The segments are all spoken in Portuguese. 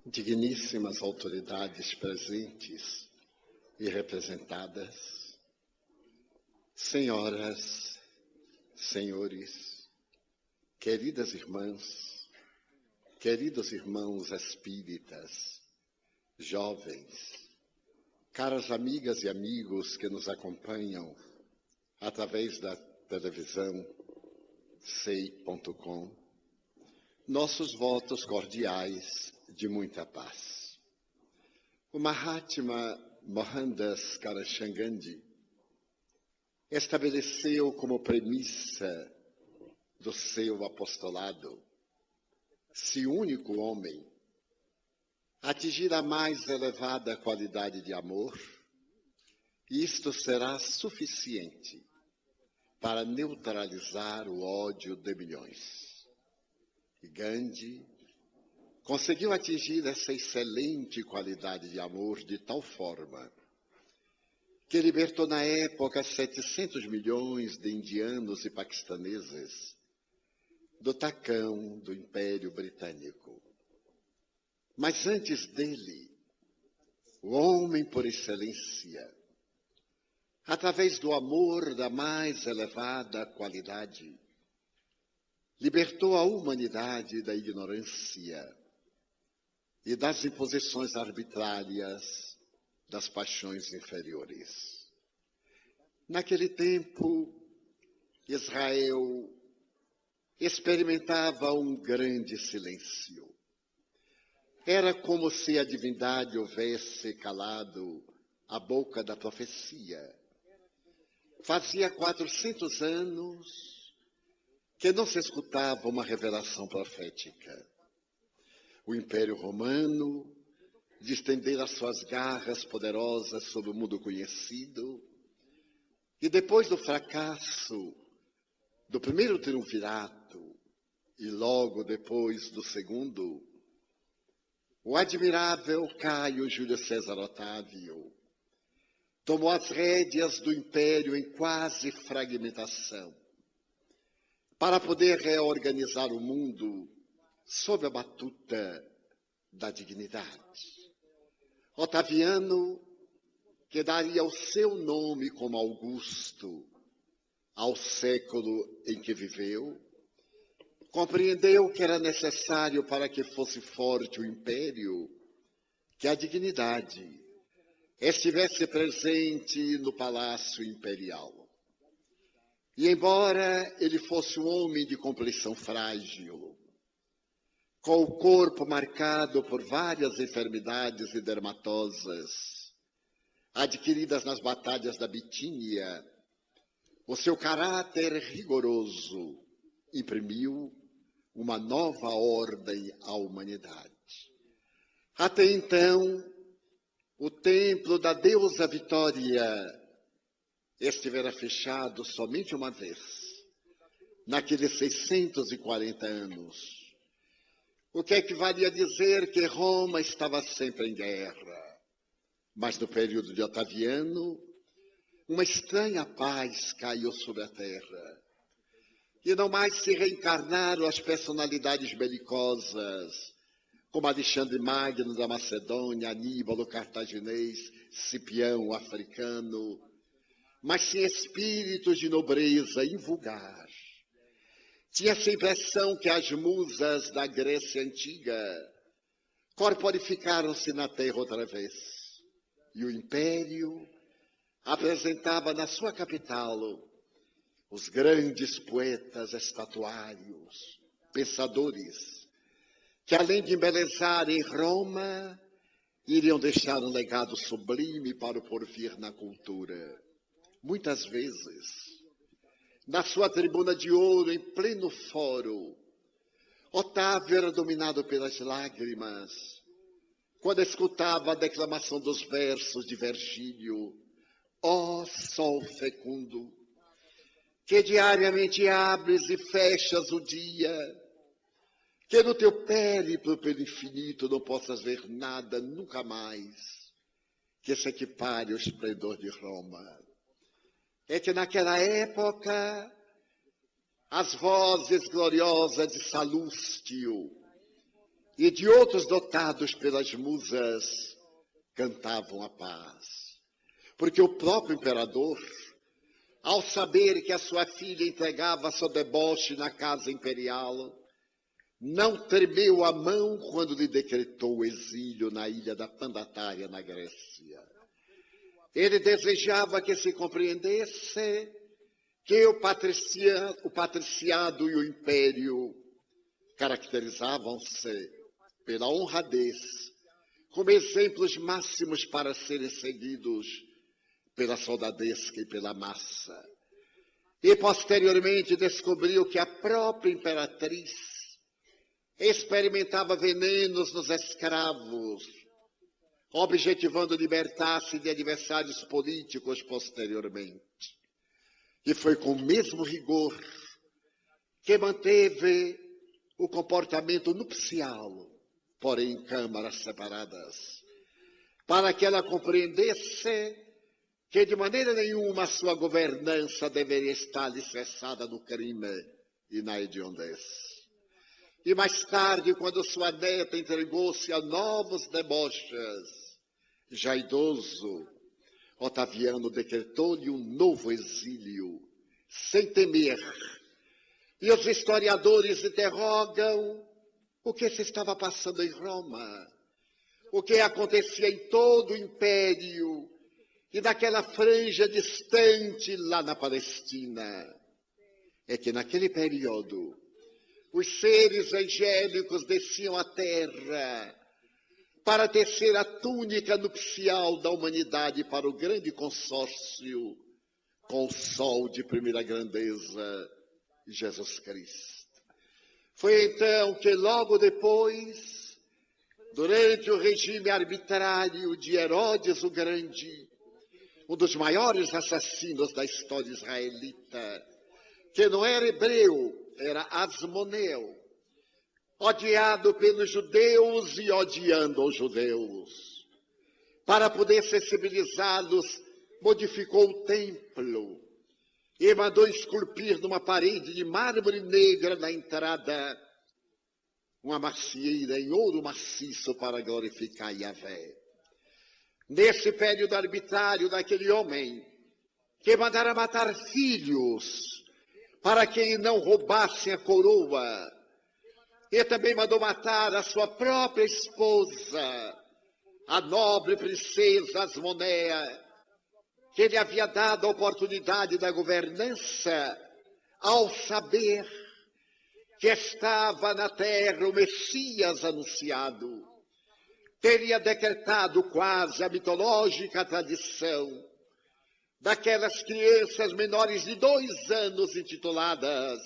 Digníssimas autoridades presentes e representadas, senhoras, senhores, queridas irmãs, queridos irmãos espíritas, jovens, caras amigas e amigos que nos acompanham através da televisão sei.com, nossos votos cordiais de muita paz. O Mahatma Mohandas Karamchand Gandhi estabeleceu como premissa do seu apostolado: se o único homem atingir a mais elevada qualidade de amor, isto será suficiente para neutralizar o ódio de milhões. E Gandhi conseguiu atingir essa excelente qualidade de amor de tal forma que libertou na época 700 milhões de indianos e paquistaneses do tacão do Império Britânico. Mas antes dele, o homem por excelência, através do amor da mais elevada qualidade, libertou a humanidade da ignorância e das imposições arbitrárias das paixões inferiores. Naquele tempo, Israel experimentava um grande silêncio. Era como se a divindade houvesse calado a boca da profecia. Fazia 400 anos que não se escutava uma revelação profética. O Império Romano distendera suas garras poderosas sobre o mundo conhecido, e depois do fracasso do primeiro triunvirato e logo depois do segundo, o admirável Caio Júlio César Otávio tomou as rédeas do Império em quase fragmentação para poder reorganizar o mundo sob a batuta da dignidade. Otaviano, que daria o seu nome como Augusto ao século em que viveu, compreendeu que era necessário para que fosse forte o império que a dignidade estivesse presente no palácio imperial. E embora ele fosse um homem de complexão frágil, com o corpo marcado por várias enfermidades e dermatosas, adquiridas nas batalhas da Bitínia, o seu caráter rigoroso imprimiu uma nova ordem à humanidade. Até então, o templo da deusa Vitória estivera fechado somente uma vez, naqueles 640 anos. O que equivalia a dizer que Roma estava sempre em guerra. Mas no período de Otaviano, uma estranha paz caiu sobre a terra. E não mais se reencarnaram as personalidades belicosas, como Alexandre Magno da Macedônia, Aníbal o cartaginês, Cipião o africano, mas sim espíritos de nobreza invulgar. Tinha-se a impressão que as musas da Grécia Antiga corporificaram-se na terra outra vez. E o Império apresentava na sua capital os grandes poetas estatuários, pensadores, que além de embelezarem Roma, iriam deixar um legado sublime para o porvir na cultura. Muitas vezes, na sua tribuna de ouro, em pleno fórum, Otávio era dominado pelas lágrimas, quando escutava a declamação dos versos de Virgílio: ó sol fecundo, que diariamente abres e fechas o dia, que no teu périplo pelo infinito não possas ver nada nunca mais que se equipare ao esplendor de Roma. É que naquela época as vozes gloriosas de Salústio e de outros dotados pelas musas cantavam a paz. Porque o próprio imperador, ao saber que a sua filha entregava seu deboche na casa imperial, não tremeu a mão quando lhe decretou o exílio na ilha da Pandatária, na Grécia. Ele desejava que se compreendesse que o patriciado e o império caracterizavam-se pela honradez, como exemplos máximos para serem seguidos pela soldadesca e pela massa. E posteriormente descobriu que a própria imperatriz experimentava venenos nos escravos, objetivando libertar-se de adversários políticos posteriormente. E foi com o mesmo rigor que manteve o comportamento nupcial, porém em câmaras separadas, para que ela compreendesse que de maneira nenhuma a sua governança deveria estar alicerçada no crime e na hediondez. E mais tarde, quando sua neta entregou-se a novos deboches, já idoso, Otaviano decretou-lhe um novo exílio, sem temer. E os historiadores interrogam o que se estava passando em Roma, o que acontecia em todo o império e naquela franja distante lá na Palestina. É que naquele período, os seres angélicos desciam à terra para tecer a túnica nupcial da humanidade para o grande consórcio com o sol de primeira grandeza, Jesus Cristo. Foi então que logo depois, durante o regime arbitrário de Herodes o Grande, um dos maiores assassinos da história israelita, que não era hebreu, era Asmoneu, odiado pelos judeus e odiando os judeus. Para poder sensibilizá-los, modificou o templo e mandou esculpir numa parede de mármore negra na entrada uma macieira em ouro maciço para glorificar Yahvé. Nesse período arbitrário daquele homem que mandara matar filhos para que ele não roubassem a coroa, e também mandou matar a sua própria esposa, a nobre princesa Asmonea, que ele havia dado a oportunidade da governança, ao saber que estava na terra o Messias anunciado. Teria decretado quase a mitológica tradição daquelas crianças menores de 2 anos intituladas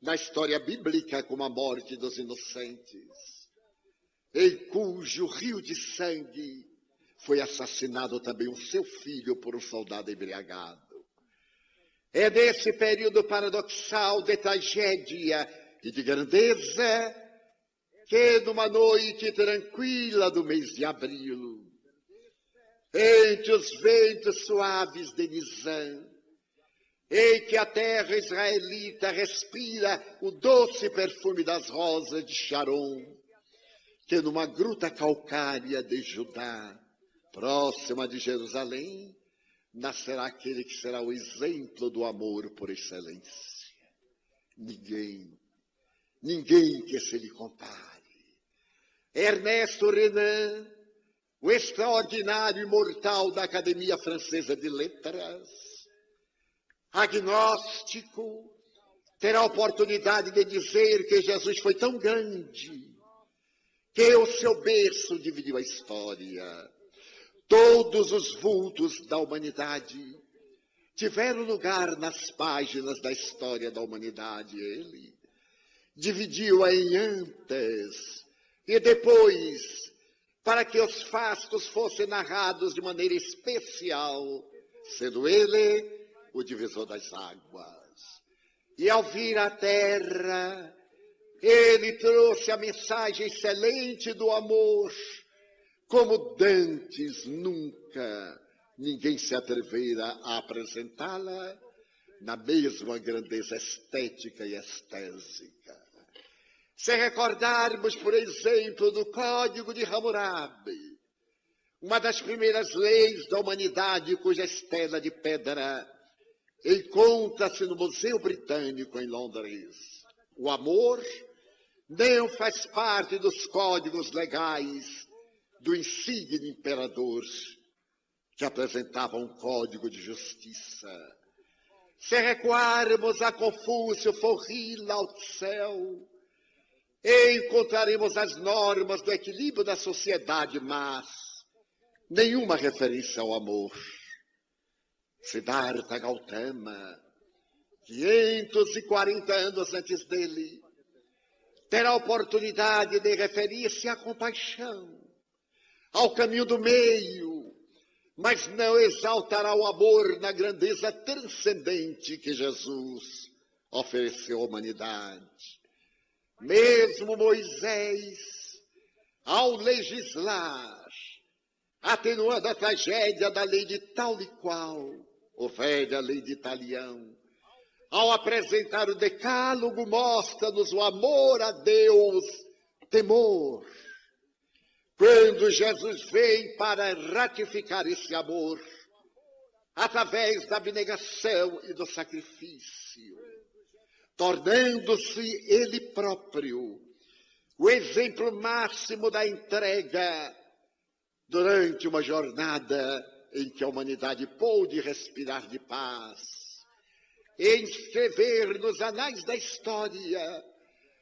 na história bíblica como a morte dos inocentes, em cujo rio de sangue foi assassinado também o seu filho por um soldado embriagado. É nesse período paradoxal de tragédia e de grandeza que numa noite tranquila do mês de abril, entre os ventos suaves de Nisan, em que a terra israelita respira o doce perfume das rosas de Sharon, que numa gruta calcária de Judá, próxima de Jerusalém, nascerá aquele que será o exemplo do amor por excelência. Ninguém que se lhe compare. Ernesto Renan, o extraordinário imortal da Academia Francesa de Letras, agnóstico, terá a oportunidade de dizer que Jesus foi tão grande que o seu berço dividiu a história. Todos os vultos da humanidade tiveram lugar nas páginas da história da humanidade. Ele dividiu-a em antes e depois, para que os fatos fossem narrados de maneira especial, sendo ele o divisor das águas. E ao vir à terra, ele trouxe a mensagem excelente do amor, como dantes nunca ninguém se atrevera a apresentá-la na mesma grandeza estética e estésica. Se recordarmos, por exemplo, do Código de Hammurabi, uma das primeiras leis da humanidade cuja estela de pedra encontra-se no Museu Britânico em Londres. O amor não faz parte dos códigos legais do insigne imperador, que apresentava um código de justiça. Se recuarmos a Confúcio, Forri, Lao Tse, encontraremos as normas do equilíbrio da sociedade, mas nenhuma referência ao amor. Siddhartha Gautama, 540 anos antes dele, terá a oportunidade de referir-se à compaixão, ao caminho do meio, mas não exaltará o amor na grandeza transcendente que Jesus ofereceu à humanidade. Mesmo Moisés, ao legislar, atenuando a tragédia da lei de tal e qual, ou velha lei de Italião, ao apresentar o decálogo, mostra-nos o amor a Deus, temor. Quando Jesus vem para ratificar esse amor, através da abnegação e do sacrifício, tornando-se Ele próprio o exemplo máximo da entrega durante uma jornada em que a humanidade pôde respirar de paz, e inscrever nos anais da história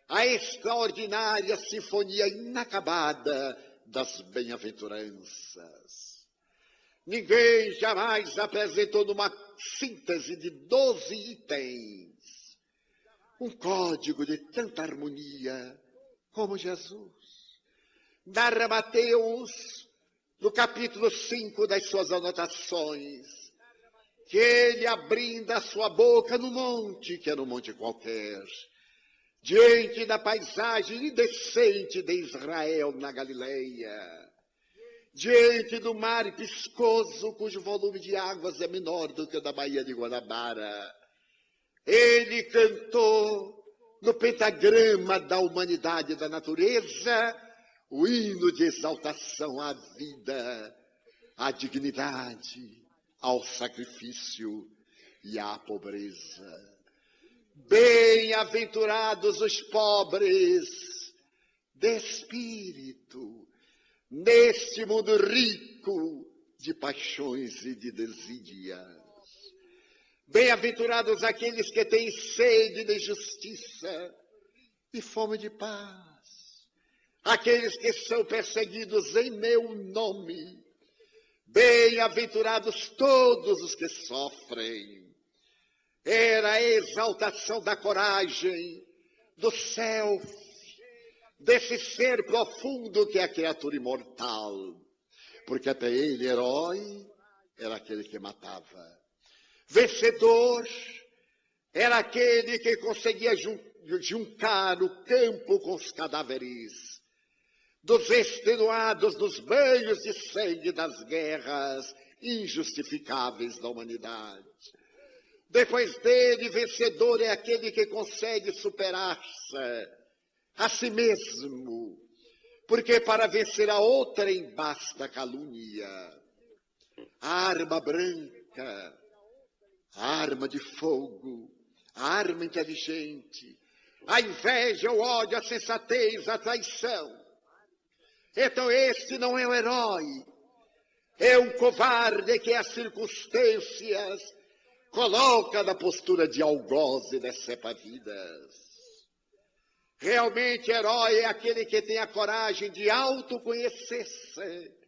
a extraordinária sinfonia inacabada das bem-aventuranças. Ninguém jamais apresentou numa síntese de 12 itens um código de tanta harmonia como Jesus. Narra Mateus, no capítulo 5 das suas anotações, que ele abrindo a sua boca no monte, que era um monte qualquer, diante da paisagem indecente de Israel na Galileia, diante do mar piscoso, cujo volume de águas é menor do que o da Baía de Guanabara, ele cantou no pentagrama da humanidade e da natureza o hino de exaltação à vida, à dignidade, ao sacrifício e à pobreza. Bem-aventurados os pobres de espírito, neste mundo rico de paixões e de desídias. Bem-aventurados aqueles que têm sede de justiça e fome de paz, aqueles que são perseguidos em meu nome. Bem-aventurados todos os que sofrem. Era a exaltação da coragem, do self, desse ser profundo que é a criatura imortal. Porque até ele, herói, era aquele que matava. Vencedor era aquele que conseguia juntar o campo com os cadáveres dos extenuados nos banhos de sangue das guerras injustificáveis da humanidade. Depois dele, vencedor é aquele que consegue superar-se a si mesmo, porque para vencer a outrem basta a calúnia. A arma branca, a arma de fogo, a arma inteligente, a inveja, o ódio, a sensatez, a traição. Então este não é um herói, é um covarde que as circunstâncias coloca na postura de algoz e decepa-vidas. Realmente herói é aquele que tem a coragem de autoconhecer-se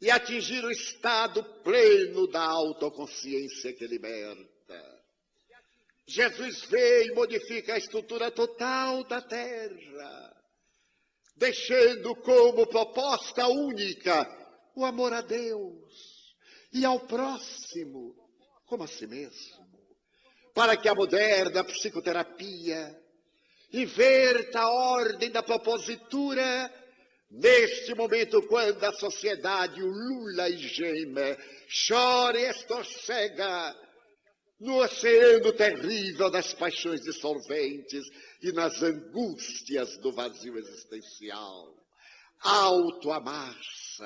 e atingir o estado pleno da autoconsciência que liberta. Jesus veio e modifica a estrutura total da terra, deixando como proposta única o amor a Deus e ao próximo como a si mesmo, para que a moderna psicoterapia inverta a ordem da propositura neste momento, quando a sociedade ulula e geme, chora e estorcega no oceano terrível das paixões dissolventes e nas angústias do vazio existencial. Autoamar-se,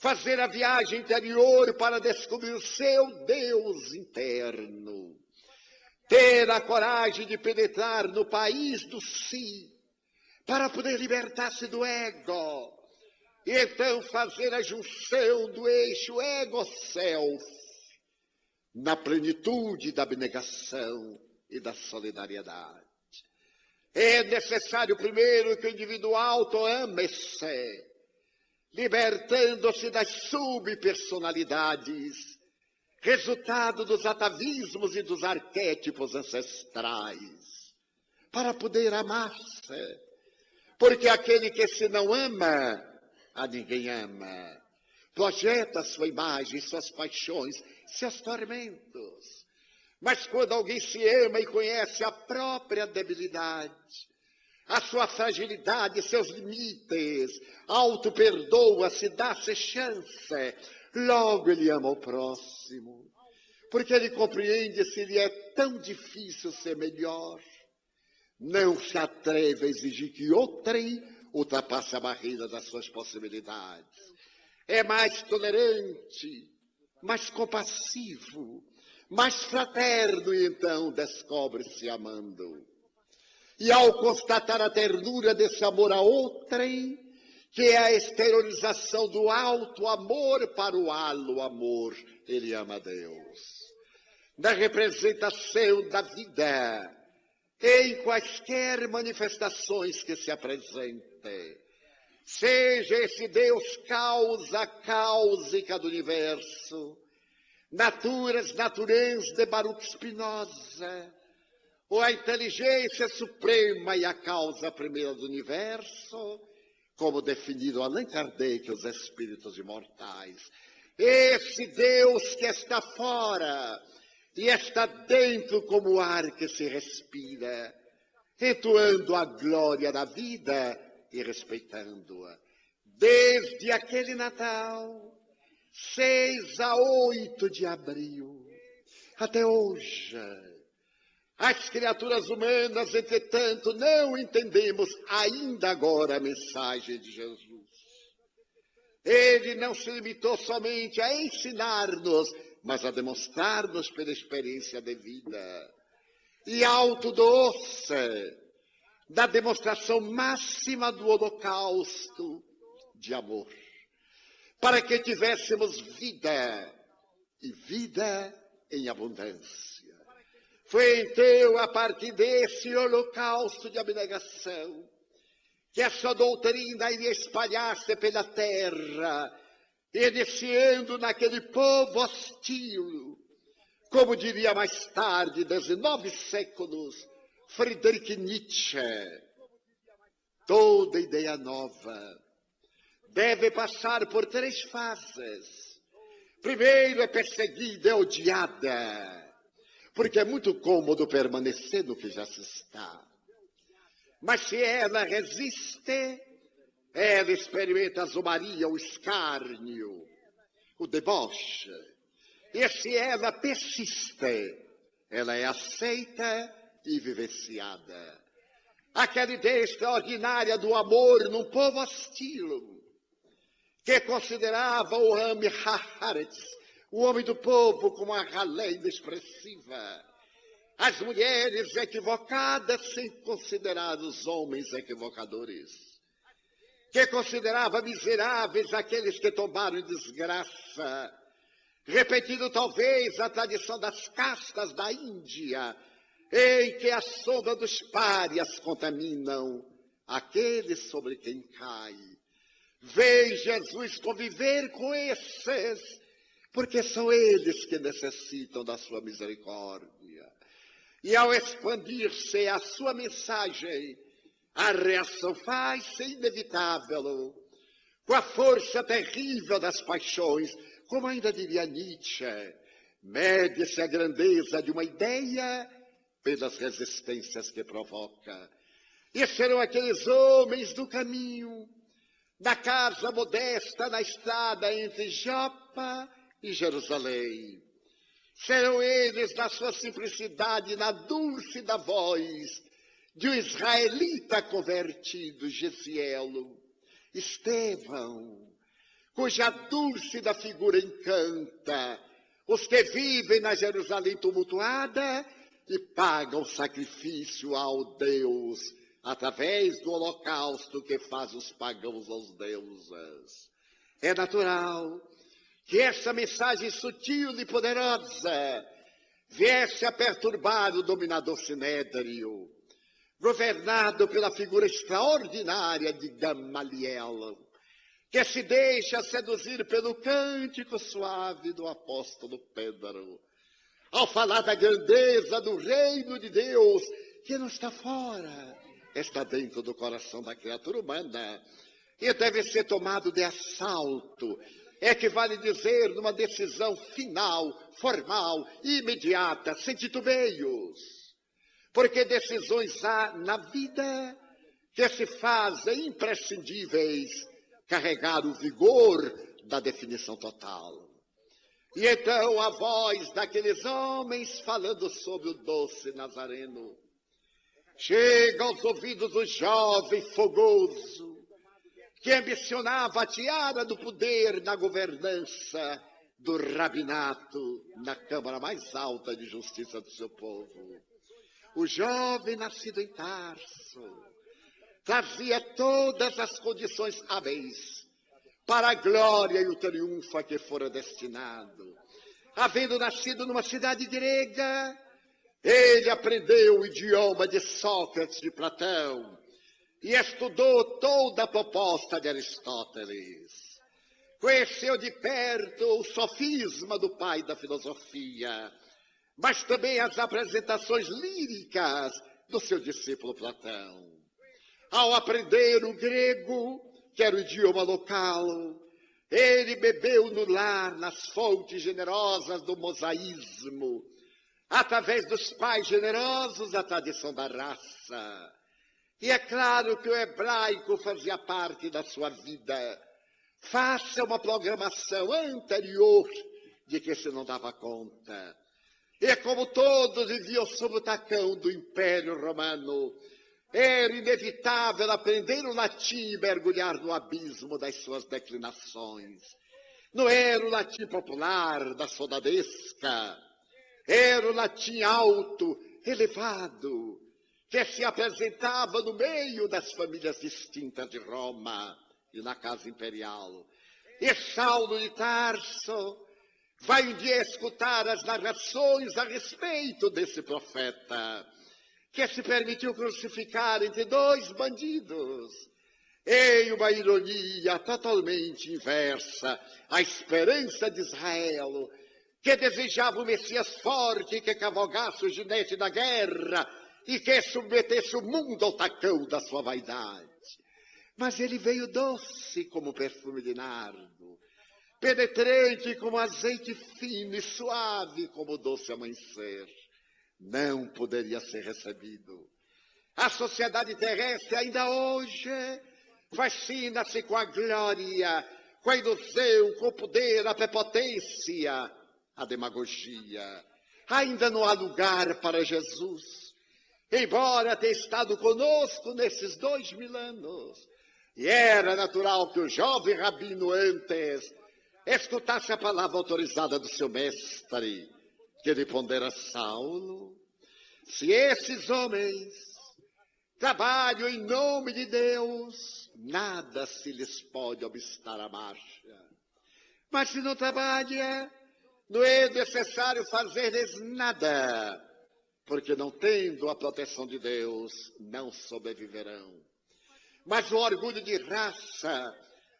fazer a viagem interior para descobrir o seu Deus interno, ter a coragem de penetrar no país do si, para poder libertar-se do ego, e então fazer a junção do eixo ego-self, na plenitude da abnegação e da solidariedade. É necessário primeiro que o indivíduo auto-ame-se, libertando-se das subpersonalidades, resultado dos atavismos e dos arquétipos ancestrais, para poder amar-se. Porque aquele que se não ama, a ninguém ama. Projeta sua imagem, suas paixões, seus tormentos. Mas quando alguém se ama e conhece a própria debilidade, a sua fragilidade, seus limites, auto-perdoa-se, dá-se chance, logo ele ama o próximo. Porque ele compreende se lhe é tão difícil ser melhor. Não se atreve a exigir que outrem ultrapasse a barreira das suas possibilidades. É mais tolerante, mais compassivo, mais fraterno e então descobre-se amando. E ao constatar a ternura desse amor a outrem, que é a exteriorização do alto amor para o halo amor, ele ama a Deus. Na representação da vida, em quaisquer manifestações que se apresentem, seja esse Deus causa cáusica do universo, naturas de Baruch Spinoza, ou a inteligência suprema e a causa primeira do universo, como definido Allan Kardec, os espíritos imortais. Esse Deus que está fora e está dentro como o ar que se respira, entoando a glória da vida e respeitando-a. Desde aquele Natal, 6 a 8 de abril, até hoje, as criaturas humanas, entretanto, não entendemos ainda agora a mensagem de Jesus. Ele não se limitou somente a ensinar-nos, mas a demonstrar-nos pela experiência de vida. E autodoce, da demonstração máxima do holocausto de amor, para que tivéssemos vida, e vida em abundância. Foi então a partir desse holocausto de abnegação que essa doutrina iria espalhar-se pela terra, iniciando naquele povo hostil, como diria mais tarde, 19 séculos, Friedrich Nietzsche. Toda ideia nova deve passar por 3 fases. Primeiro é perseguida, é odiada, porque é muito cômodo permanecer no que já se está. Mas se ela resiste, ela experimenta a zombaria, o escárnio, o deboche. E se ela persiste, ela é aceita e vivenciada. Aquela ideia extraordinária do amor num povo hostil, que considerava o Ami Haaretz, o homem do povo, como a ralé inexpressiva. As mulheres equivocadas sem considerar os homens equivocadores. Que considerava miseráveis aqueles que tomaram em desgraça, repetindo talvez a tradição das castas da Índia, em que a sombra dos párias contaminam aqueles sobre quem cai. Vem Jesus conviver com esses, porque são eles que necessitam da sua misericórdia. E ao expandir-se a sua mensagem, a reação faz-se inevitável, com a força terrível das paixões, como ainda diria Nietzsche, mede-se a grandeza de uma ideia pelas resistências que provoca. E serão aqueles homens do caminho, da casa modesta na estrada entre Jopa e Jerusalém. Serão eles, na sua simplicidade, na dúlcida voz de um israelita convertido, Gesielo, Estevão, cuja dúlcida figura encanta os que vivem na Jerusalém tumultuada e pagam sacrifício ao Deus através do holocausto que faz os pagãos aos deuses. É natural que essa mensagem sutil e poderosa viesse a perturbar o dominador sinédrio, governado pela figura extraordinária de Gamaliel, que se deixa seduzir pelo cântico suave do apóstolo Pedro, ao falar da grandeza do reino de Deus, que não está fora, está dentro do coração da criatura humana, e deve ser tomado de assalto. É que vale dizer numa decisão final, formal, imediata, sem titubeios. Porque decisões há na vida que se fazem imprescindíveis carregar o vigor da definição total. E então a voz daqueles homens falando sobre o doce Nazareno chega aos ouvidos do jovem fogoso que ambicionava a tiara do poder na governança do rabinato na Câmara mais alta de justiça do seu povo. O jovem nascido em Tarso trazia todas as condições hábeis para a glória e o triunfo a que fora destinado. Havendo nascido numa cidade grega, ele aprendeu o idioma de Sócrates e Platão e estudou toda a proposta de Aristóteles. Conheceu de perto o sofisma do pai da filosofia, mas também as apresentações líricas do seu discípulo Platão. Ao aprender o grego, que era o idioma local, ele bebeu no lar, nas fontes generosas do mosaísmo, através dos pais generosos, a tradição da raça. E é claro que o hebraico fazia parte da sua vida. Faça uma programação anterior de que se não dava conta. E como todos viviam sob o tacão do Império Romano, era inevitável aprender o latim e mergulhar no abismo das suas declinações. Não era o latim popular da soldadesca, era o latim alto, elevado, que se apresentava no meio das famílias distintas de Roma e na casa imperial. E Saulo de Tarso vai um dia escutar as narrações a respeito desse profeta, que se permitiu crucificar entre dois bandidos, em uma ironia totalmente inversa à esperança de Israel, que desejava um Messias forte que cavalgasse o ginete da guerra e que submetesse o mundo ao tacão da sua vaidade. Mas ele veio doce como perfume de nardo, penetrante como azeite fino e suave como doce amanhecer. Não poderia ser recebido. A sociedade terrestre ainda hoje fascina-se com a glória, com a ilusão, com o poder, a prepotência, a demagogia. Ainda não há lugar para Jesus, embora tenha estado conosco nesses 2000 anos. E era natural que o jovem rabino antes escutasse a palavra autorizada do seu mestre, que lhe pondera: Saulo, se esses homens trabalham em nome de Deus, nada se lhes pode obstar a marcha. Mas se não trabalha, não é necessário fazer-lhes nada, porque não tendo a proteção de Deus, não sobreviverão. Mas o orgulho de raça,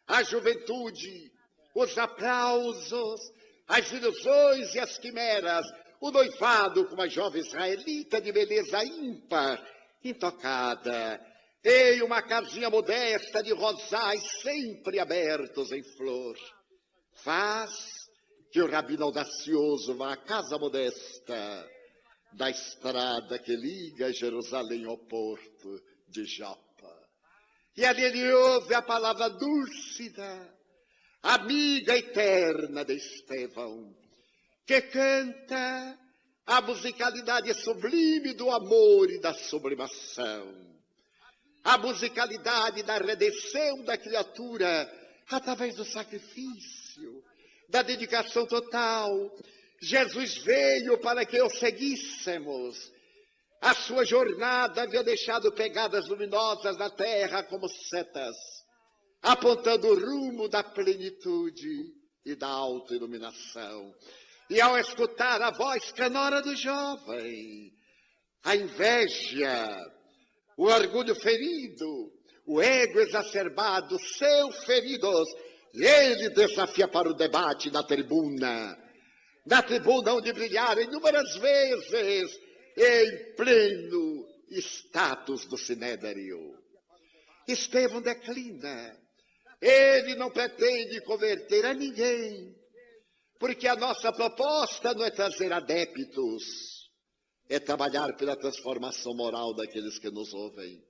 a juventude, os aplausos, as ilusões e as quimeras, o noivado com uma jovem israelita de beleza ímpar, intocada, em uma casinha modesta de rosais sempre abertos em flor, faz que o rabino audacioso vá à casa modesta da estrada que liga Jerusalém ao porto de Jopa. E ali ele ouve a palavra dúlcida, amiga eterna de Estevão, que canta a musicalidade sublime do amor e da sublimação, a musicalidade da redenção da criatura através do sacrifício, da dedicação total. Jesus veio para que o seguíssemos. A sua jornada havia deixado pegadas luminosas na terra como setas, apontando o rumo da plenitude e da autoiluminação. E ao escutar a voz canora do jovem, a inveja, o orgulho ferido, o ego exacerbado, seus feridos, ele desafia para o debate na tribuna onde brilharam inúmeras vezes em pleno status do sinédrio. Estevão declina. Ele não pretende converter a ninguém, porque a nossa proposta não é trazer adeptos, é trabalhar pela transformação moral daqueles que nos ouvem.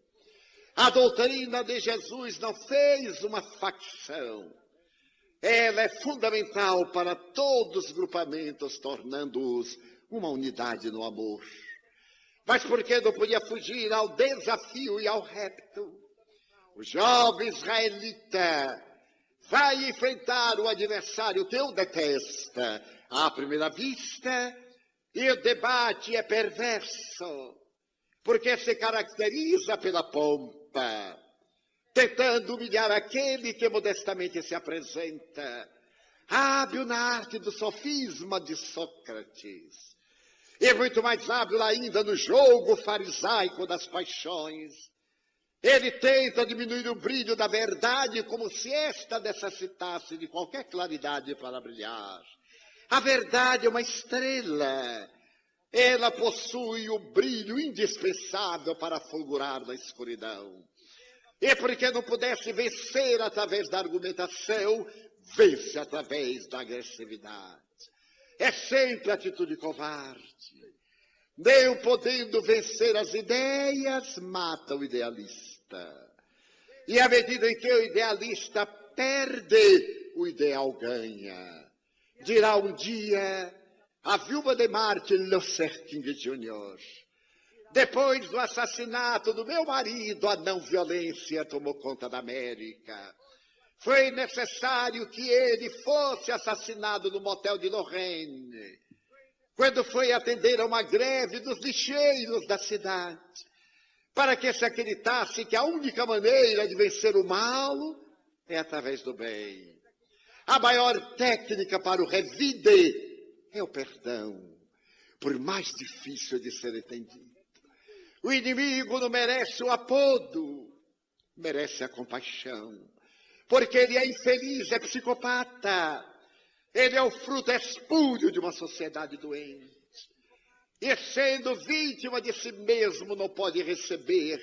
A doutrina de Jesus não fez uma facção. Ela é fundamental para todos os grupamentos, tornando-os uma unidade no amor. Mas porque não podia fugir ao desafio e ao repto, o jovem israelita vai enfrentar o adversário que o detesta à primeira vista, e o debate é perverso, porque se caracteriza pela pompa, tentando humilhar aquele que modestamente se apresenta, hábil na arte do sofisma de Sócrates, e muito mais hábil ainda no jogo farisaico das paixões. Ele tenta diminuir o brilho da verdade como se esta necessitasse de qualquer claridade para brilhar. A verdade é uma estrela. Ela possui o brilho indispensável para fulgurar na escuridão. E porque não pudesse vencer através da argumentação, vence através da agressividade. É sempre atitude covarde. Nem podendo vencer as ideias, mata o idealista. E à medida em que o idealista perde, o ideal ganha. Dirá um dia a viúva de Martin Luther King Jr., depois do assassinato do meu marido, a não violência tomou conta da América. Foi necessário que ele fosse assassinado no motel de Lorraine, quando foi atender a uma greve dos lixeiros da cidade, para que se acreditasse que a única maneira de vencer o mal é através do bem. A maior técnica para o revide é o perdão, por mais difícil de ser entendido. O inimigo não merece o apodo, merece a compaixão, porque ele é infeliz, é psicopata. Ele é o fruto espúrio de uma sociedade doente. E sendo vítima de si mesmo, não pode receber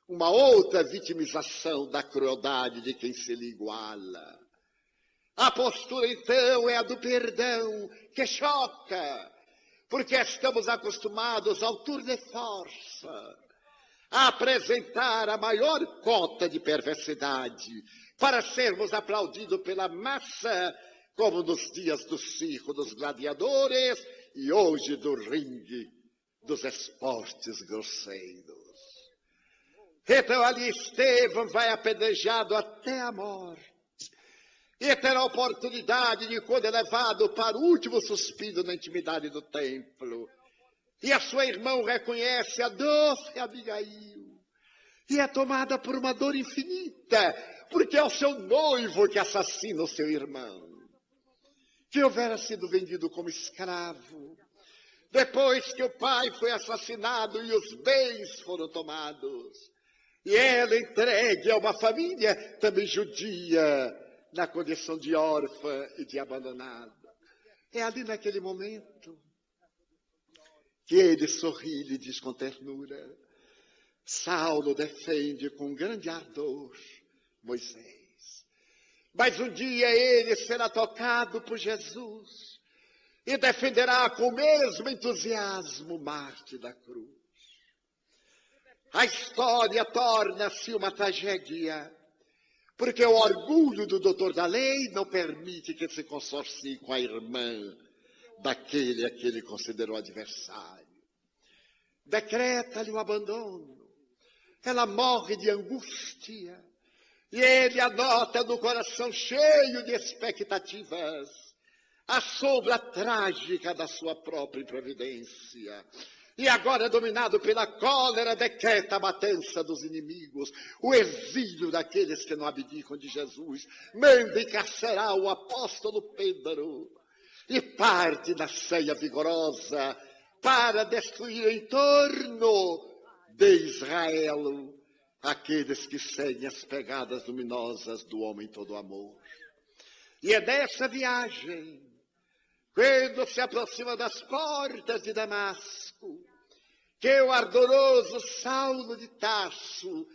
uma outra vitimização da crueldade de quem se lhe iguala. A postura, então, é a do perdão, que choca, porque estamos acostumados ao tour de force, a apresentar a maior cota de perversidade, para sermos aplaudidos pela massa, como nos dias do circo dos gladiadores e hoje do ringue dos esportes grosseiros. Então ali Estevão vai apedrejado até a morte, e terá a oportunidade de, quando é levado para o último suspiro na intimidade do templo, e a sua irmã o reconhece, a doce Abigail, e é tomada por uma dor infinita, porque é o seu noivo que assassina o seu irmão, que houvera sido vendido como escravo, depois que o pai foi assassinado e os bens foram tomados, e ela entregue a uma família também judia, na condição de órfã e de abandonada. É ali naquele momento que ele sorri e lhe diz com ternura: Saulo defende com grande ardor Moisés, mas um dia ele será tocado por Jesus e defenderá com o mesmo entusiasmo Marte da cruz. A história torna-se uma tragédia, porque o orgulho do doutor da lei não permite que se consorcie com a irmã daquele a que ele considerou adversário. Decreta-lhe o abandono. Ela morre de angústia. E ele anota no coração cheio de expectativas a sombra trágica da sua própria improvidência. E agora, dominado pela cólera, decreta a matança dos inimigos, o exílio daqueles que não abdicam de Jesus, manda encarcerar o apóstolo Pedro e parte da ceia vigorosa para destruir em torno de Israel aqueles que seguem as pegadas luminosas do homem todo amor. E é dessa viagem, quando se aproxima das portas de Damasco, que o ardoroso Saulo de Tarso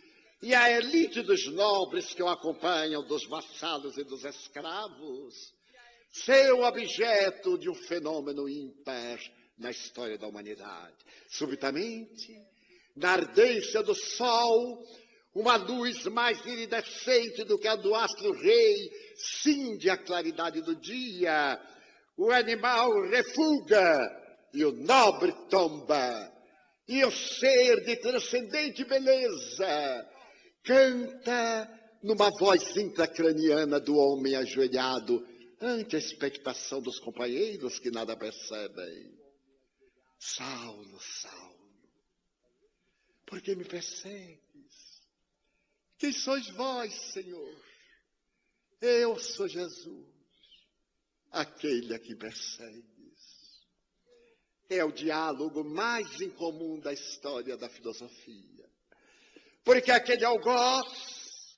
e a elite dos nobres que o acompanham, dos vassalos e dos escravos, são objeto de um fenômeno ímpar na história da humanidade. Subitamente, na ardência do sol, uma luz mais iridescente do que a do astro-rei cinge a claridade do dia. O animal refuga e o nobre tomba. E o ser de transcendente beleza canta numa voz intracraniana do homem ajoelhado ante a expectação dos companheiros que nada percebem. Saulo, Saulo, por que me persegues? Quem sois vós, Senhor? Eu sou Jesus, aquele a que persegues. É o diálogo mais incomum da história da filosofia. Porque aquele algoz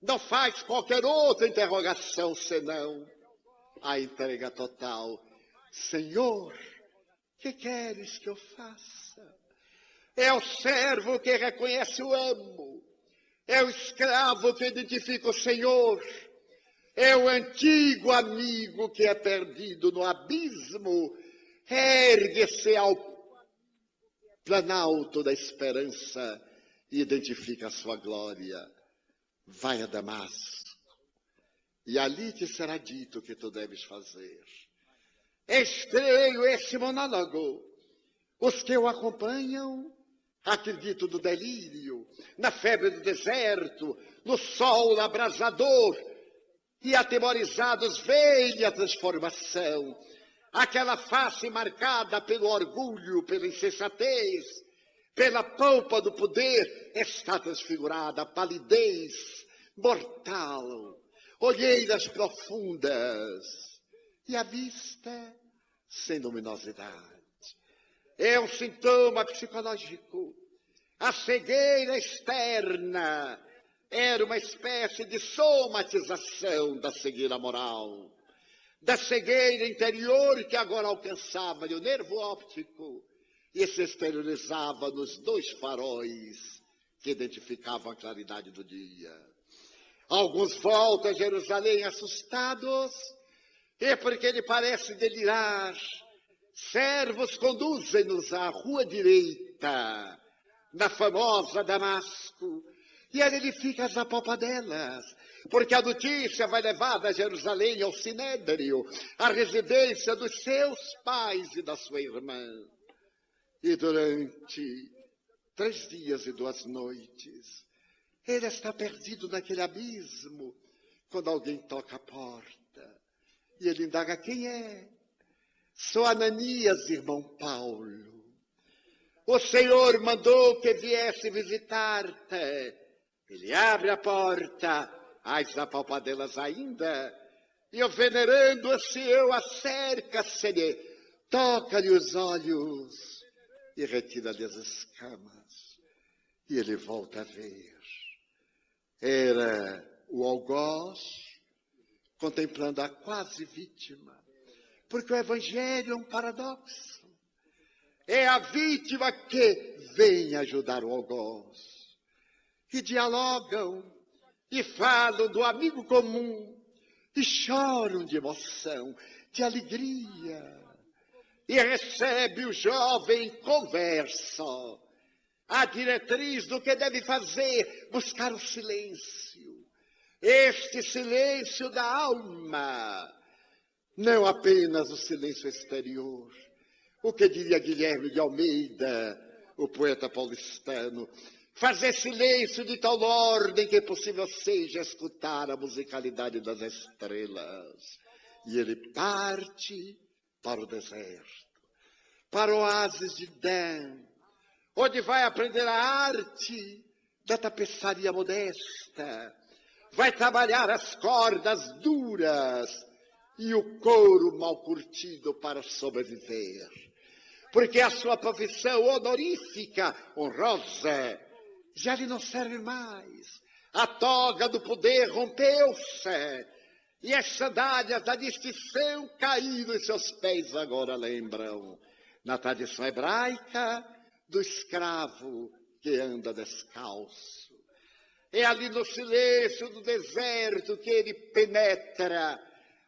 não faz qualquer outra interrogação senão a entrega total. Senhor, que queres que eu faça? É o servo que reconhece o amo. É o escravo que identifica o Senhor. É o antigo amigo que é perdido no abismo. Ergue-se ao planalto da esperança e identifica a sua glória. Vai a Damasco, e ali te será dito o que tu deves fazer. Estranho esse monólogo. Os que o acompanham acreditam no delírio, na febre do deserto, no sol abrasador, e atemorizados veem a transformação. Aquela face marcada pelo orgulho, pela insensatez, pela polpa do poder, está transfigurada, palidez mortal, olheiras profundas e a vista sem luminosidade. É um sintoma psicológico. A cegueira externa era uma espécie de somatização da cegueira moral, da cegueira interior que agora alcançava-lhe o nervo óptico e se exteriorizava nos dois faróis que identificavam a claridade do dia. Alguns voltam a Jerusalém assustados, e porque ele parece delirar, servos conduzem-nos à rua direita, na famosa Damasco, e ele fica às apalpadelas, porque a notícia vai levada a Jerusalém, ao Sinédrio, a residência dos seus pais e da sua irmã. E durante 3 dias e 2 noites, ele está perdido naquele abismo, quando alguém toca a porta. E ele indaga: quem é? Sou Ananias, irmão Paulo. O Senhor mandou que viesse visitar-te. Ele abre a porta, as apalpadelas ainda, e o venerando ancião acerca-se-lhe, toca-lhe os olhos e retira-lhe as escamas. E ele volta a ver. Era o algoz contemplando a quase vítima, porque o evangelho é um paradoxo. É a vítima que vem ajudar o algoz. E dialogam, e falam do amigo comum, e choram de emoção, de alegria. E recebe o jovem converso, a diretriz do que deve fazer: buscar o silêncio. Este silêncio da alma, não apenas o silêncio exterior. O que diria Guilherme de Almeida, o poeta paulistano? Fazer silêncio de tal ordem que possível seja escutar a musicalidade das estrelas. E ele parte para o deserto, para o oásis de Dan, onde vai aprender a arte da tapeçaria modesta, vai trabalhar as cordas duras e o couro mal curtido para sobreviver. Porque a sua profissão honorífica, honrosa, já lhe não serve mais. A toga do poder rompeu-se e as sandálias da distinção caíram em seus pés agora lembram, na tradição hebraica, do escravo que anda descalço. É ali no silêncio do deserto que ele penetra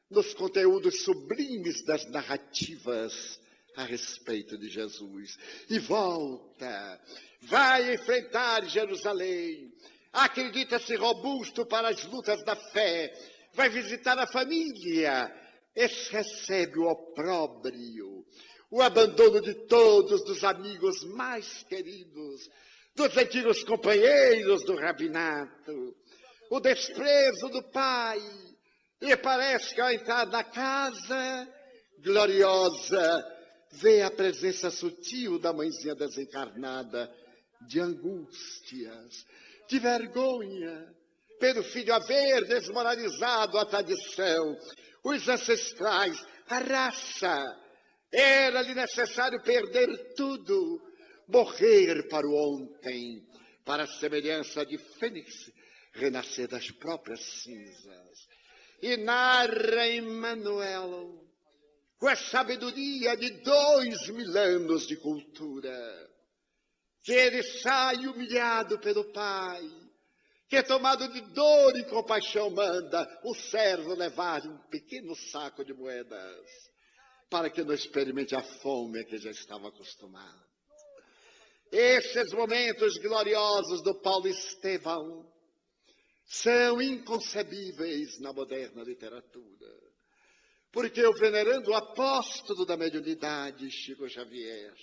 nos conteúdos sublimes das narrativas a respeito de Jesus. E volta, vai enfrentar Jerusalém, acredita-se robusto para as lutas da fé, vai visitar a família, recebe o opróbrio, o abandono de todos, dos amigos mais queridos, dos antigos companheiros do rabinato, o desprezo do pai, e parece que ao entrar na casa gloriosa, vê a presença sutil da mãezinha desencarnada, de angústias, de vergonha, pelo filho haver desmoralizado a tradição, os ancestrais, a raça. Era-lhe necessário perder tudo, morrer para o ontem, para a semelhança de Fênix, renascer das próprias cinzas. E narra Emmanuel, com a sabedoria de 2000 anos de cultura, que ele sai humilhado pelo Pai, que tomado de dor e compaixão manda o servo levar um pequeno saco de moedas, para que não experimente a fome a que já estava acostumado. Esses momentos gloriosos do Paulo Estevão são inconcebíveis na moderna literatura, porque o venerando apóstolo da mediunidade, Chico Xavier,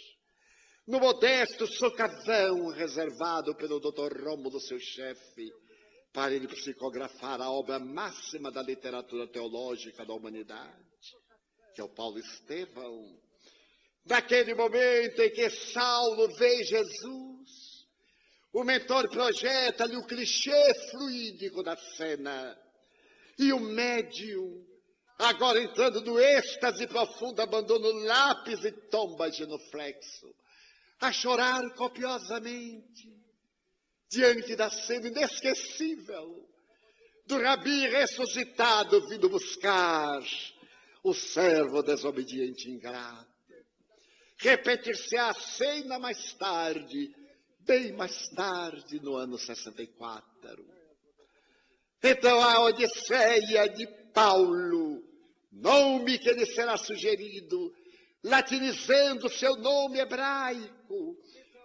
no modesto socavão reservado pelo Dr. Rômulo, seu chefe, para ele psicografar a obra máxima da literatura teológica da humanidade, que é o Paulo Estevão, naquele momento em que Saulo vê Jesus, o mentor projeta-lhe o clichê fluídico da cena, e o médium, agora entrando no êxtase profundo, abandona o lápis e tomba genuflexo, a chorar copiosamente, diante da cena inesquecível do Rabi ressuscitado vindo buscar o servo desobediente e ingrato. Repetir-se-á a cena mais tarde, bem mais tarde, no ano 64. Então a Odisseia de Paulo, nome que lhe será sugerido, latinizando seu nome hebraico,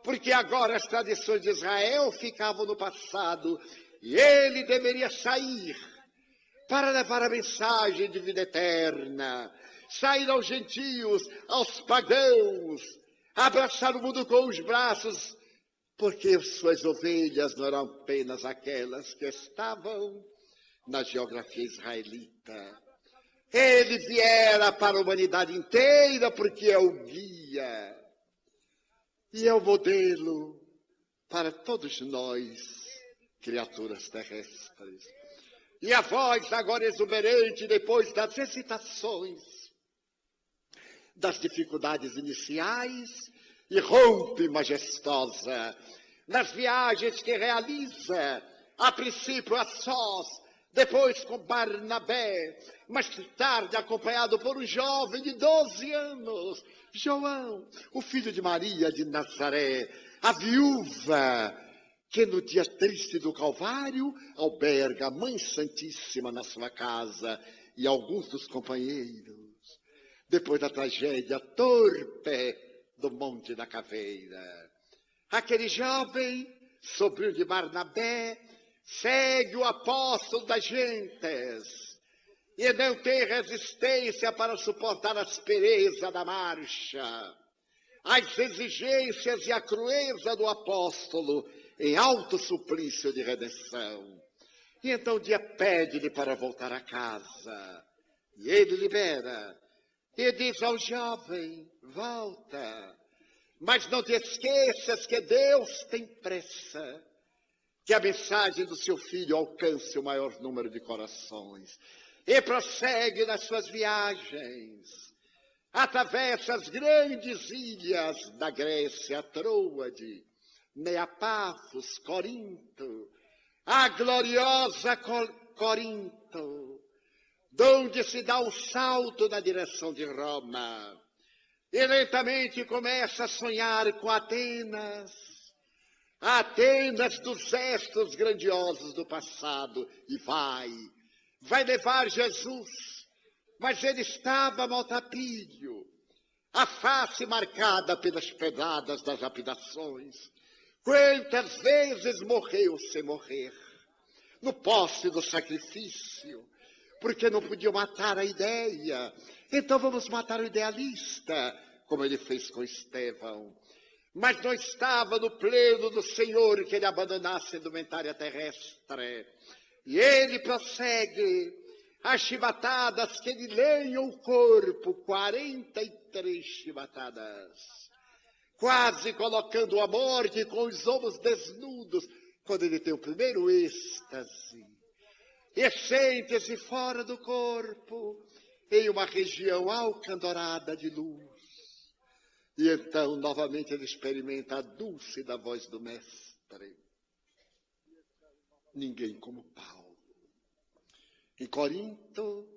porque agora as tradições de Israel ficavam no passado, e ele deveria sair para levar a mensagem de vida eterna, sair aos gentios, aos pagãos, abraçar o mundo com os braços, porque suas ovelhas não eram apenas aquelas que estavam na geografia israelita. Ele viera para a humanidade inteira porque é o guia e é o modelo para todos nós, criaturas terrestres. E a voz agora exuberante, depois das excitações, das dificuldades iniciais, irrompe majestosa nas viagens que realiza, a princípio a sós, depois com Barnabé, mais tarde acompanhado por um jovem de 12 anos, João, o filho de Maria de Nazaré, a viúva que no dia triste do Calvário alberga a Mãe Santíssima na sua casa e alguns dos companheiros, depois da tragédia torpe do Monte da Caveira. Aquele jovem, sobrinho de Barnabé, segue o apóstolo das gentes e não tem resistência para suportar a aspereza da marcha, as exigências e a crueza do apóstolo em alto suplício de redenção. E então o dia pede-lhe para voltar a casa, e ele libera, e diz ao jovem, volta, mas não te esqueças que Deus tem pressa, que a mensagem do seu filho alcance o maior número de corações. E prossegue nas suas viagens, atravessa as grandes ilhas da Grécia, Troade, Neapafos, Corinto, a gloriosa Corinto, donde se dá um salto na direção de Roma, e lentamente começa a sonhar com Atenas, Atenas dos gestos grandiosos do passado, e vai levar Jesus, mas ele estava maltrapilho, a face marcada pelas pedradas das lapidações. Quantas vezes morreu sem morrer, no poste do sacrifício, porque não podiam matar a ideia, então vamos matar o idealista, como ele fez com Estevão. Mas não estava no pleno do Senhor que ele abandonasse a indumentária terrestre. E ele prossegue, as chibatadas que lhe leiam o corpo, 43 chibatadas, quase colocando a morte com os ombros desnudos, quando ele tem o primeiro êxtase. E sente-se fora do corpo, em uma região alcandorada de luz. E então, novamente, ele experimenta a dúlcida voz do Mestre. Ninguém como Paulo. Em Corinto,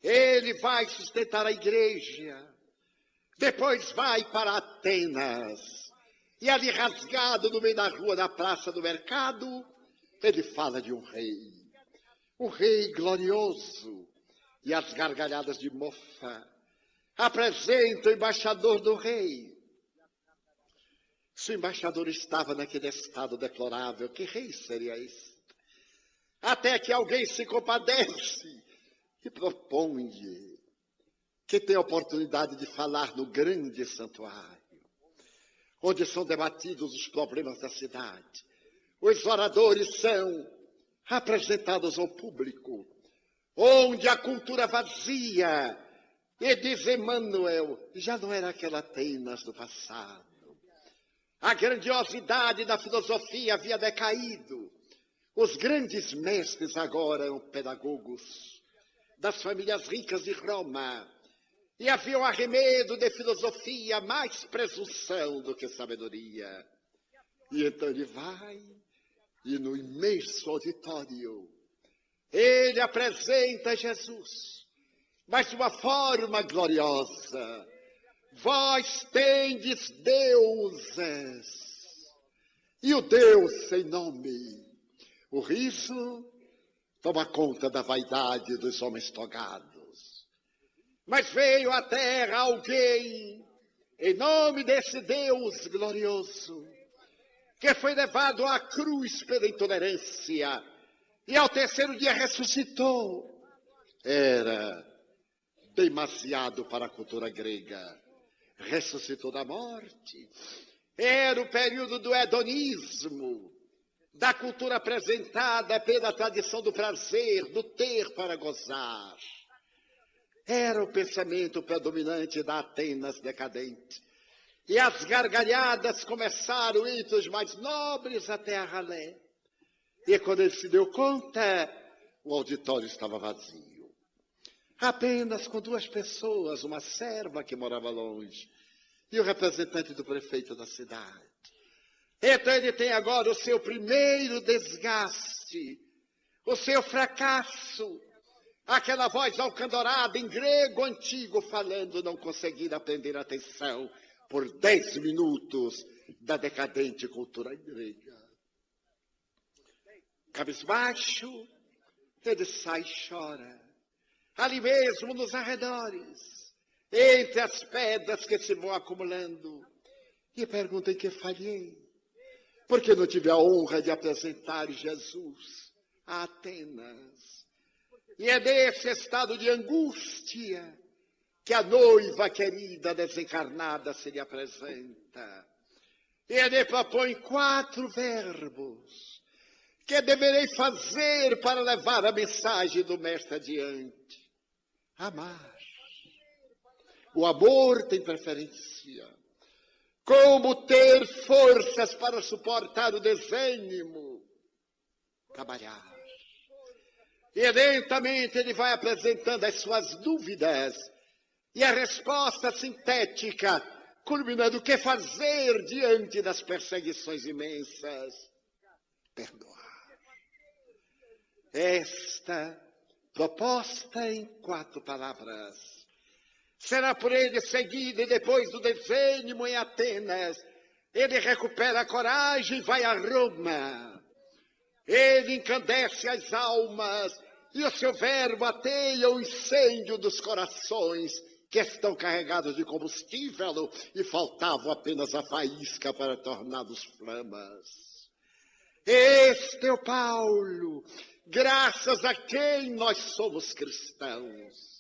ele vai sustentar a igreja. Depois vai para Atenas. E ali rasgado no meio da rua, na praça do mercado, ele fala de um rei. Um rei glorioso. E as gargalhadas de mofa apresenta o embaixador do rei. Se o embaixador estava naquele estado deplorável, que rei seria esse? Até que alguém se compadece e propõe-lhe que tem a oportunidade de falar no grande santuário, onde são debatidos os problemas da cidade. Os oradores são apresentados ao público, onde a cultura vazia, e diz Emmanuel, já não era aquela Atenas do passado. A grandiosidade da filosofia havia decaído. Os grandes mestres agora eram pedagogos das famílias ricas de Roma. E havia um arremedo de filosofia, mais presunção do que sabedoria. E então ele vai, e no imenso auditório, ele apresenta Jesus, mas de uma forma gloriosa. Vós tendes deuses, e o Deus sem nome. O riso toma conta da vaidade dos homens togados. Mas veio à terra alguém, em nome desse Deus glorioso, que foi levado à cruz pela intolerância, e ao terceiro dia ressuscitou. Era demasiado para a cultura grega. Ressuscitou da morte. Era o período do hedonismo, da cultura apresentada pela tradição do prazer, do ter para gozar. Era o pensamento predominante da Atenas decadente. E as gargalhadas começaram entre os mais nobres até a ralé. E quando ele se deu conta, o auditório estava vazio. Apenas com 2 pessoas, uma serva que morava longe e o representante do prefeito da cidade. Então ele tem agora o seu primeiro desgaste, o seu fracasso, aquela voz alcandorada em grego antigo falando, não conseguir aprender a atenção por 10 minutos da decadente cultura grega. Cabisbaixo, ele sai e chora. Ali mesmo, nos arredores, entre as pedras que se vão acumulando, e pergunta em que falhei, porque não tive a honra de apresentar Jesus a Atenas. E é nesse estado de angústia que a noiva querida desencarnada se lhe apresenta. E ele propõe 4 verbos que deverei fazer para levar a mensagem do Mestre adiante. Amar. O amor tem preferência. Como ter forças para suportar o desânimo? Trabalhar. E lentamente ele vai apresentando as suas dúvidas e a resposta sintética, culminando o que fazer diante das perseguições imensas? Perdoar. Esta proposta em 4 palavras será por ele seguida, e depois do desânimo em Atenas, ele recupera a coragem e vai a Roma. Ele encandece as almas e o seu verbo ateia o incêndio dos corações que estão carregados de combustível e faltava apenas a faísca para torná-los flamas. Este é o Paulo, graças a quem nós somos cristãos.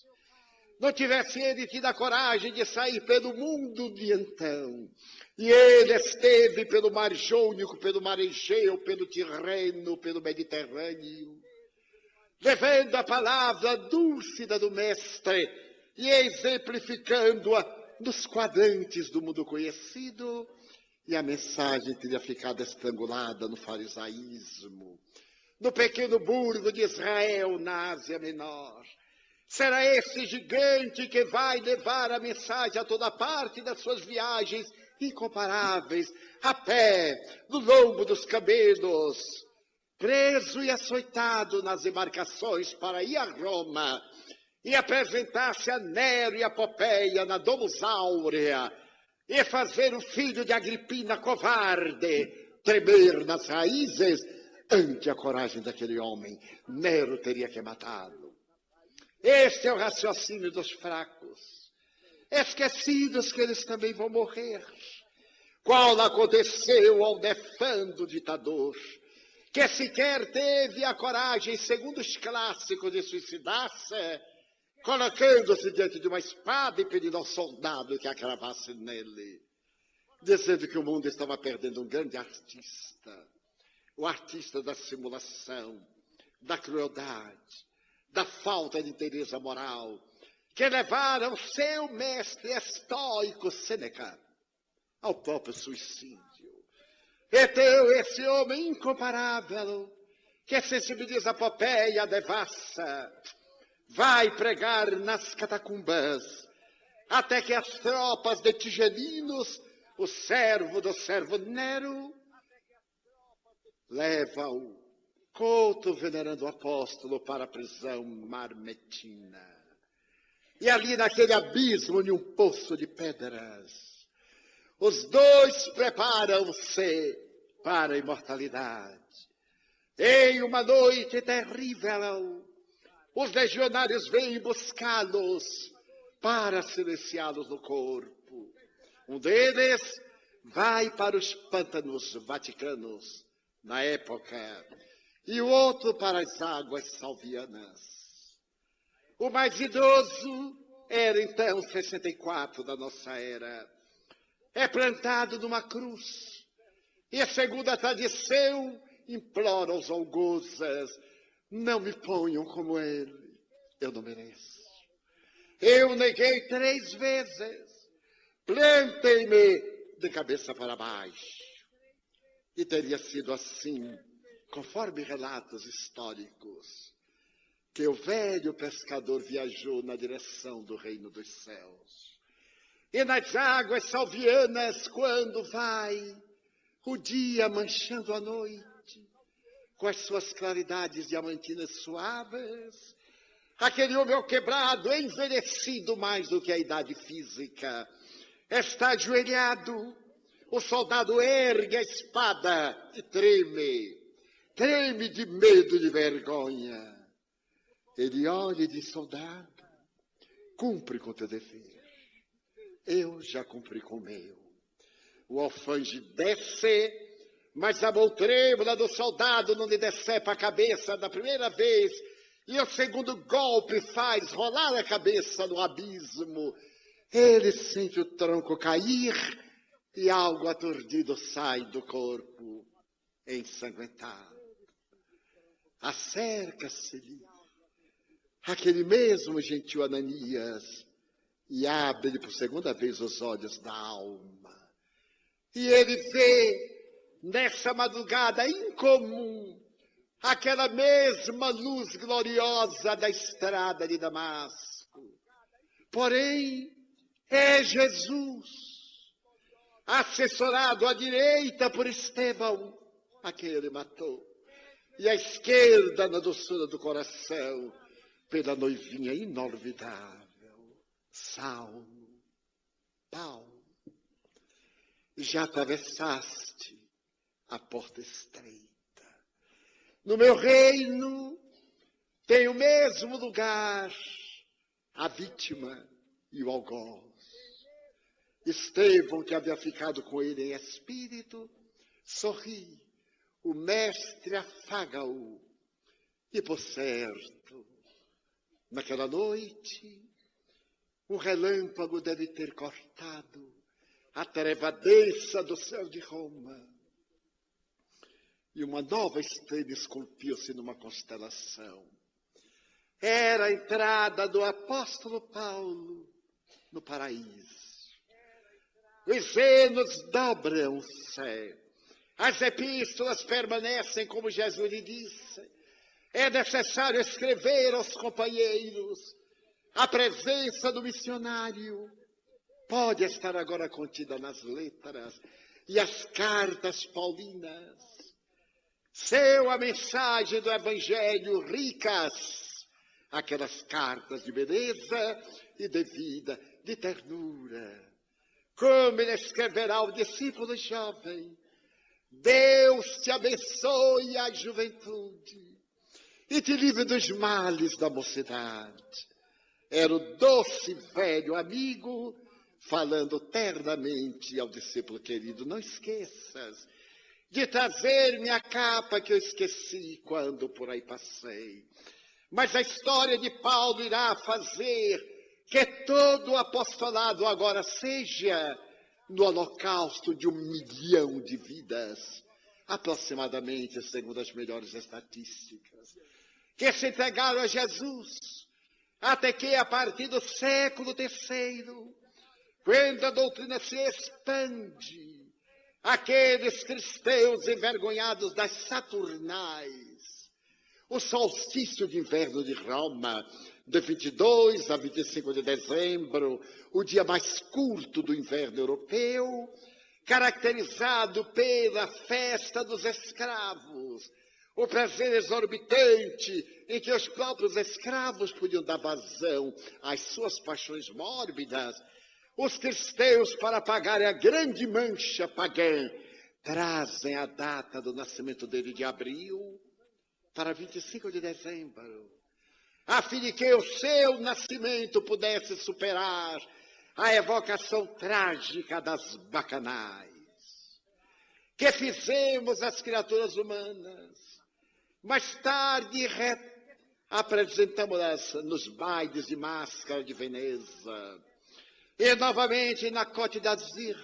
Não tivesse ele tido a coragem de sair pelo mundo de então, e ele esteve pelo Mar Jônico, pelo Mar Egeu, pelo Tirreno, pelo Mediterrâneo, levando a palavra dúlcida do Mestre e exemplificando-a nos quadrantes do mundo conhecido, e a mensagem teria ficado estrangulada no farisaísmo, no pequeno burgo de Israel, na Ásia Menor. Será esse gigante que vai levar a mensagem a toda parte das suas viagens incomparáveis, a pé, no lombo dos camelos, preso e açoitado nas embarcações para ir a Roma e apresentar-se a Nero e a Popeia na Domus Áurea e fazer o filho de Agripina covarde tremer nas raízes ante a coragem daquele homem. Nero teria que matá-lo. Este é o raciocínio dos fracos, esquecidos que eles também vão morrer, qual aconteceu ao nefando ditador, que sequer teve a coragem, segundo os clássicos, de suicidar-se, colocando-se diante de uma espada e pedindo ao soldado que a cravasse nele, dizendo que o mundo estava perdendo um grande artista, o artista da simulação, da crueldade, da falta de interesse moral, que levaram seu mestre estoico Sêneca ao próprio suicídio. Então, esse homem incomparável, que sensibiliza a Popeia, a devassa, vai pregar nas catacumbas, até que as tropas de Tigelinos, o servo do servo Nero, levam Couto, venerando o apóstolo, para a prisão marmetina. E ali naquele abismo de um poço de pedras, os dois preparam-se para a imortalidade. Em uma noite terrível, os legionários vêm buscá-los para silenciá-los no corpo. Um deles vai para os pântanos vaticanos, na época, e o outro para as águas salvianas. O mais idoso era então 64 da nossa era. É plantado numa cruz. E segundo a tradição, implora aos algozes: não me ponham como ele, eu não mereço. Eu neguei 3 vezes, plantem-me de cabeça para baixo. E teria sido assim, conforme relatos históricos, que o velho pescador viajou na direção do reino dos céus. E nas águas salvianas, quando vai, o dia manchando a noite, com as suas claridades diamantinas suaves, aquele homem quebrado, envelhecido mais do que a idade física, está ajoelhado, o soldado ergue a espada e treme de medo e de vergonha. Ele olha e diz: soldado, cumpre com teu dever. Eu já cumpri com o meu. O alfange desce, mas a mão trêmula do soldado não lhe decepa a cabeça da primeira vez e o segundo golpe faz rolar a cabeça no abismo. Ele sente o tronco cair e algo aturdido sai do corpo ensanguentado. Acerca-se-lhe aquele mesmo gentil Ananias e abre-lhe por segunda vez os olhos da alma. E ele vê, nessa madrugada incomum, aquela mesma luz gloriosa da estrada de Damasco. Porém, é Jesus, assessorado à direita por Estevão, a quem ele matou, e à esquerda, na doçura do coração, pela noivinha inolvidável, Saulo, Paulo. Já atravessaste a porta estreita. No meu reino tem o mesmo lugar a vítima e o algoz. Estevão, que havia ficado com ele em espírito, sorri. O mestre afaga-o. E, por certo, naquela noite, um relâmpago deve ter cortado a trevadeira do céu de Roma. E uma nova estrela esculpiu-se numa constelação. Era a entrada do apóstolo Paulo no paraíso. Os hinos dobram o céu. As epístolas permanecem como Jesus lhe disse. É necessário escrever aos companheiros. A presença do missionário pode estar agora contida nas letras e as cartas paulinas. Seu a mensagem do Evangelho ricas, aquelas cartas de beleza e de vida, de ternura. Como ele escreverá ao discípulo jovem: Deus te abençoe a juventude e te livre dos males da mocidade. Era o doce velho amigo falando ternamente ao discípulo querido: não esqueças de trazer-me a capa que eu esqueci quando por aí passei. Mas a história de Paulo irá fazer que todo o apostolado agora seja no holocausto de 1 milhão de vidas, aproximadamente, segundo as melhores estatísticas, que se entregaram a Jesus, até que a partir do século III, quando a doutrina se expande, aqueles cristãos envergonhados das Saturnais, o solstício de inverno de Roma, de 22 a 25 de dezembro, o dia mais curto do inverno europeu, caracterizado pela festa dos escravos, o prazer exorbitante em que os próprios escravos podiam dar vazão às suas paixões mórbidas. Os cristãos, para apagarem a grande mancha pagã, trazem a data do nascimento dele de abril para 25 de dezembro, a fim de que o seu nascimento pudesse superar a evocação trágica das bacanais que fizemos às criaturas humanas. Mais tarde apresentamos-las nos bailes de máscara de Veneza e novamente na Côte d'Azur,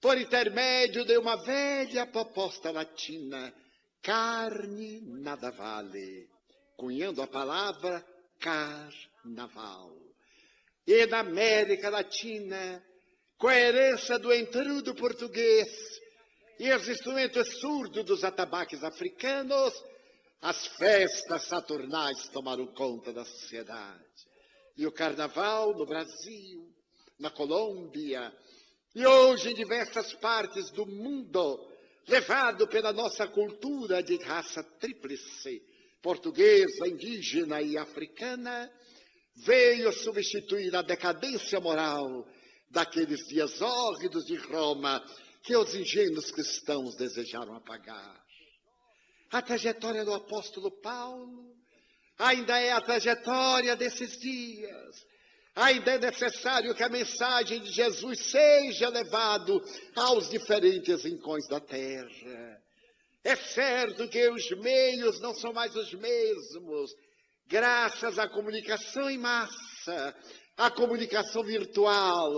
por intermédio de uma velha proposta latina: carne nada vale, cunhando a palavra carnaval. E na América Latina, com a herança do entrudo português e os instrumentos surdos dos atabaques africanos, as festas saturnais tomaram conta da sociedade. E o carnaval no Brasil, na Colômbia e hoje em diversas partes do mundo, levado pela nossa cultura de raça tríplice, portuguesa, indígena e africana, veio substituir a decadência moral daqueles dias hórridos de Roma que os ingênuos cristãos desejaram apagar. A trajetória do apóstolo Paulo ainda é a trajetória desses dias. Ainda é necessário que a mensagem de Jesus seja levada aos diferentes rincões da terra. É certo que os meios não são mais os mesmos, graças à comunicação em massa, à comunicação virtual,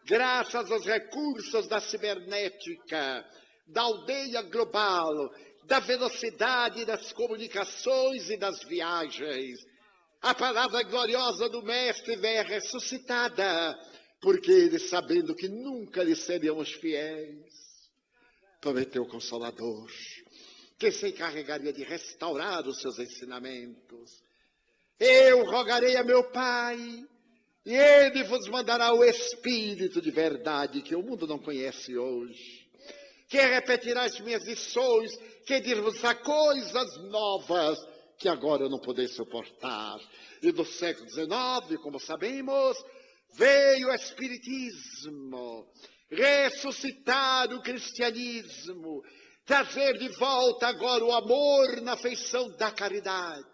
graças aos recursos da cibernética, da aldeia global, da velocidade das comunicações e das viagens, a palavra gloriosa do Mestre é ressuscitada, porque ele, sabendo que nunca lhe seríamos fiéis, prometeu o Consolador, que se encarregaria de restaurar os seus ensinamentos. Eu rogarei a meu Pai, e ele vos mandará o Espírito de verdade, que o mundo não conhece hoje, que repetirá as minhas lições, que dir-vos-á coisas novas, que agora não podeis suportar. E do século XIX, como sabemos, veio o Espiritismo, ressuscitar o cristianismo, trazer de volta agora o amor na feição da caridade.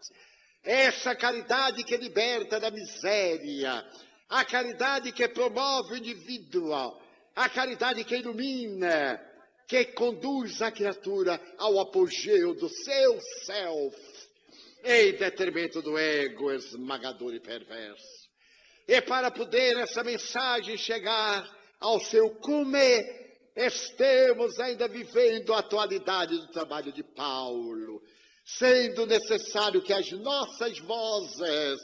Essa caridade que liberta da miséria, a caridade que promove o indivíduo, a caridade que ilumina, que conduz a criatura ao apogeu do seu self, em detrimento do ego esmagador e perverso. E para poder essa mensagem chegar ao seu cume, estamos ainda vivendo a atualidade do trabalho de Paulo, sendo necessário que as nossas vozes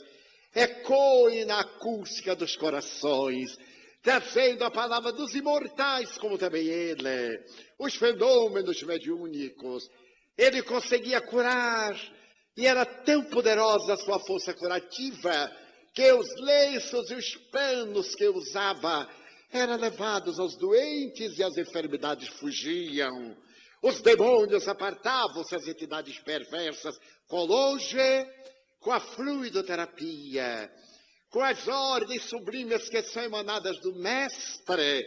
ecoem na acústica dos corações, trazendo a palavra dos imortais, como também ele, os fenômenos mediúnicos. Ele conseguia curar, e era tão poderosa a sua força curativa, que os lenços e os panos que usava eram levados aos doentes e as enfermidades fugiam. Os demônios apartavam-se, as entidades perversas, com longe, com a fluidoterapia, com as ordens sublimes que são emanadas do Mestre,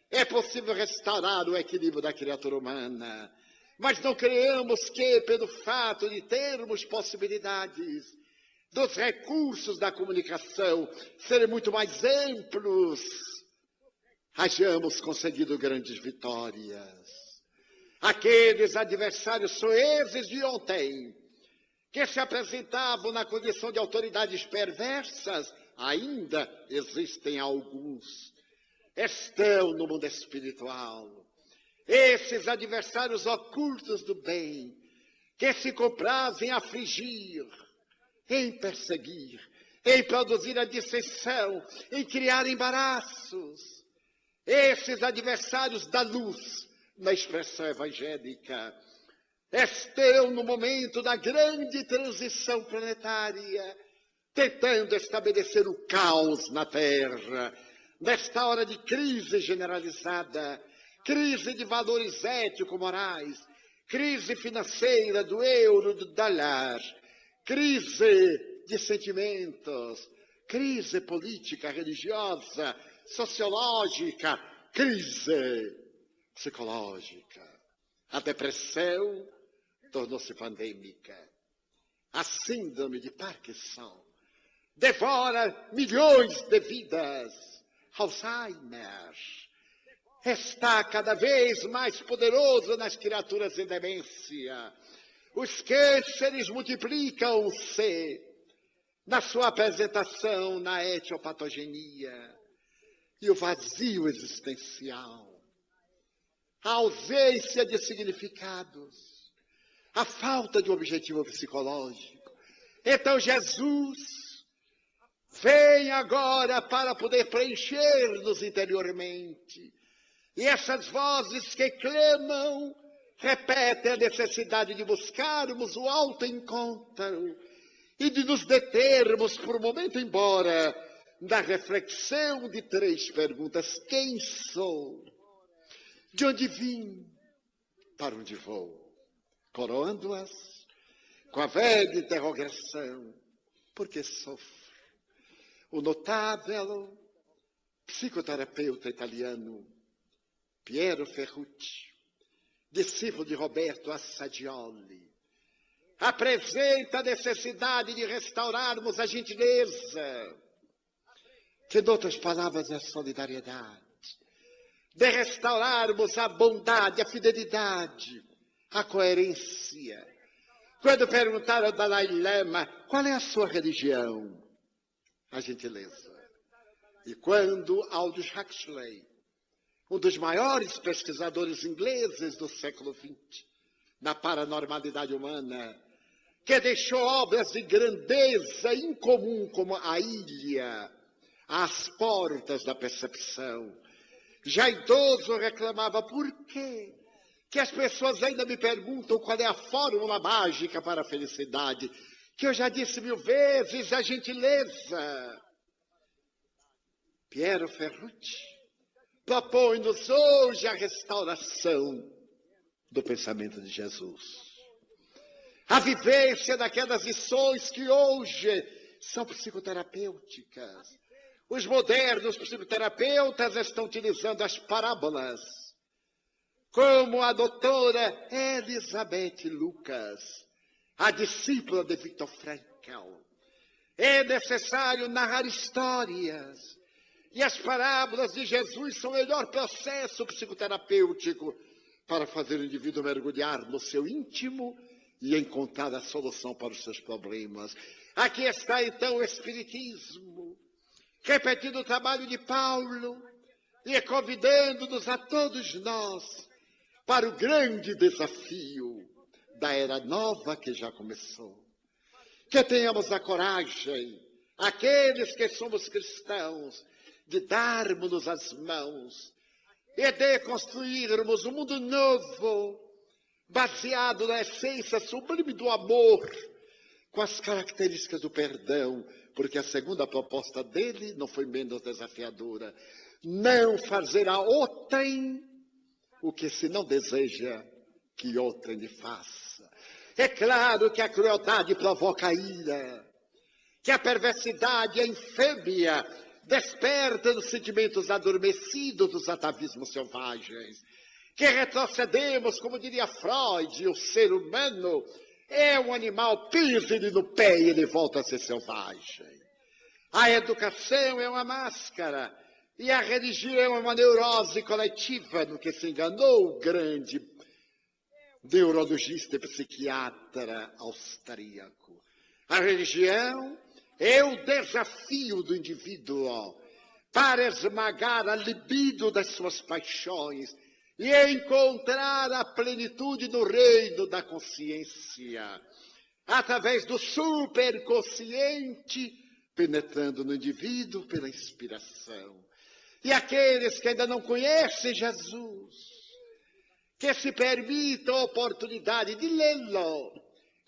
é possível restaurar o equilíbrio da criatura humana. Mas não creamos que, pelo fato de termos possibilidades dos recursos da comunicação serem muito mais amplos, hajamos conseguido grandes vitórias. Aqueles adversários soezes de ontem, que se apresentavam na condição de autoridades perversas, ainda existem alguns, estão no mundo espiritual. Esses adversários ocultos do bem, que se comprazem em afligir, em perseguir, em produzir a dissensão, em criar embaraços. Esses adversários da luz, na expressão evangélica, estão no momento da grande transição planetária, tentando estabelecer o caos na Terra, nesta hora de crise generalizada, crise de valores ético-morais, crise financeira do euro, do dólar, crise de sentimentos, crise política, religiosa, sociológica, crise psicológica. A depressão tornou-se pandêmica. A síndrome de Parkinson devora milhões de vidas. Alzheimer está cada vez mais poderoso nas criaturas em demência. Os cânceres multiplicam-se na sua apresentação na etiopatogenia. E o vazio existencial, a ausência de significados, a falta de um objetivo psicológico. Então Jesus vem agora para poder preencher-nos interiormente. E essas vozes que clamam, repetem a necessidade de buscarmos o autoencontro e de nos determos por um momento, embora, na reflexão de 3 perguntas. Quem sou? De onde vim? Para onde vou? Coroando-as com a velha interrogação: por que sofro? O notável psicoterapeuta italiano Piero Ferrucci, discípulo de Roberto Assagioli, apresenta a necessidade de restaurarmos a gentileza, que, em outras palavras, é a solidariedade, de restaurarmos a bondade, a fidelidade, a coerência, Quando perguntaram ao Dalai Lama qual é a sua religião, a gentileza. E quando Aldous Huxley, um dos maiores pesquisadores ingleses do século XX, na paranormalidade humana, que deixou obras de grandeza incomum como A Ilha, às portas da percepção, já idoso reclamava por quê? Que as pessoas ainda me perguntam qual é a fórmula mágica para a felicidade, que eu já disse 1000 vezes, a gentileza. Piero Ferrucci propõe-nos hoje a restauração do pensamento de Jesus. A vivência daquelas lições que hoje são psicoterapêuticas. Os modernos psicoterapeutas estão utilizando as parábolas, como a doutora Elizabeth Lucas, a discípula de Viktor Frankl. É necessário narrar histórias, e as parábolas de Jesus são o melhor processo psicoterapêutico para fazer o indivíduo mergulhar no seu íntimo e encontrar a solução para os seus problemas. Aqui está então o Espiritismo, repetindo o trabalho de Paulo e convidando-nos a todos nós para o grande desafio da era nova que já começou. Que tenhamos a coragem, aqueles que somos cristãos, de darmos-nos as mãos e de construirmos um mundo novo, baseado na essência sublime do amor, com as características do perdão, porque a segunda proposta dele não foi menos desafiadora. Não fazer a outrem o que se não deseja que outrem lhe faça. É claro que a crueldade provoca a ira, que a perversidade, a infâmia, desperta nos sentimentos adormecidos dos atavismos selvagens, que retrocedemos, como diria Freud, o ser humano é um animal, pise-lhe no pé e ele volta a ser selvagem. A educação é uma máscara e a religião é uma neurose coletiva, no que se enganou o grande neurologista e psiquiatra austríaco. A religião é o desafio do indivíduo para esmagar a libido das suas paixões e encontrar a plenitude no reino da consciência, através do superconsciente, penetrando no indivíduo pela inspiração. E aqueles que ainda não conhecem Jesus, que se permitam a oportunidade de lê-lo,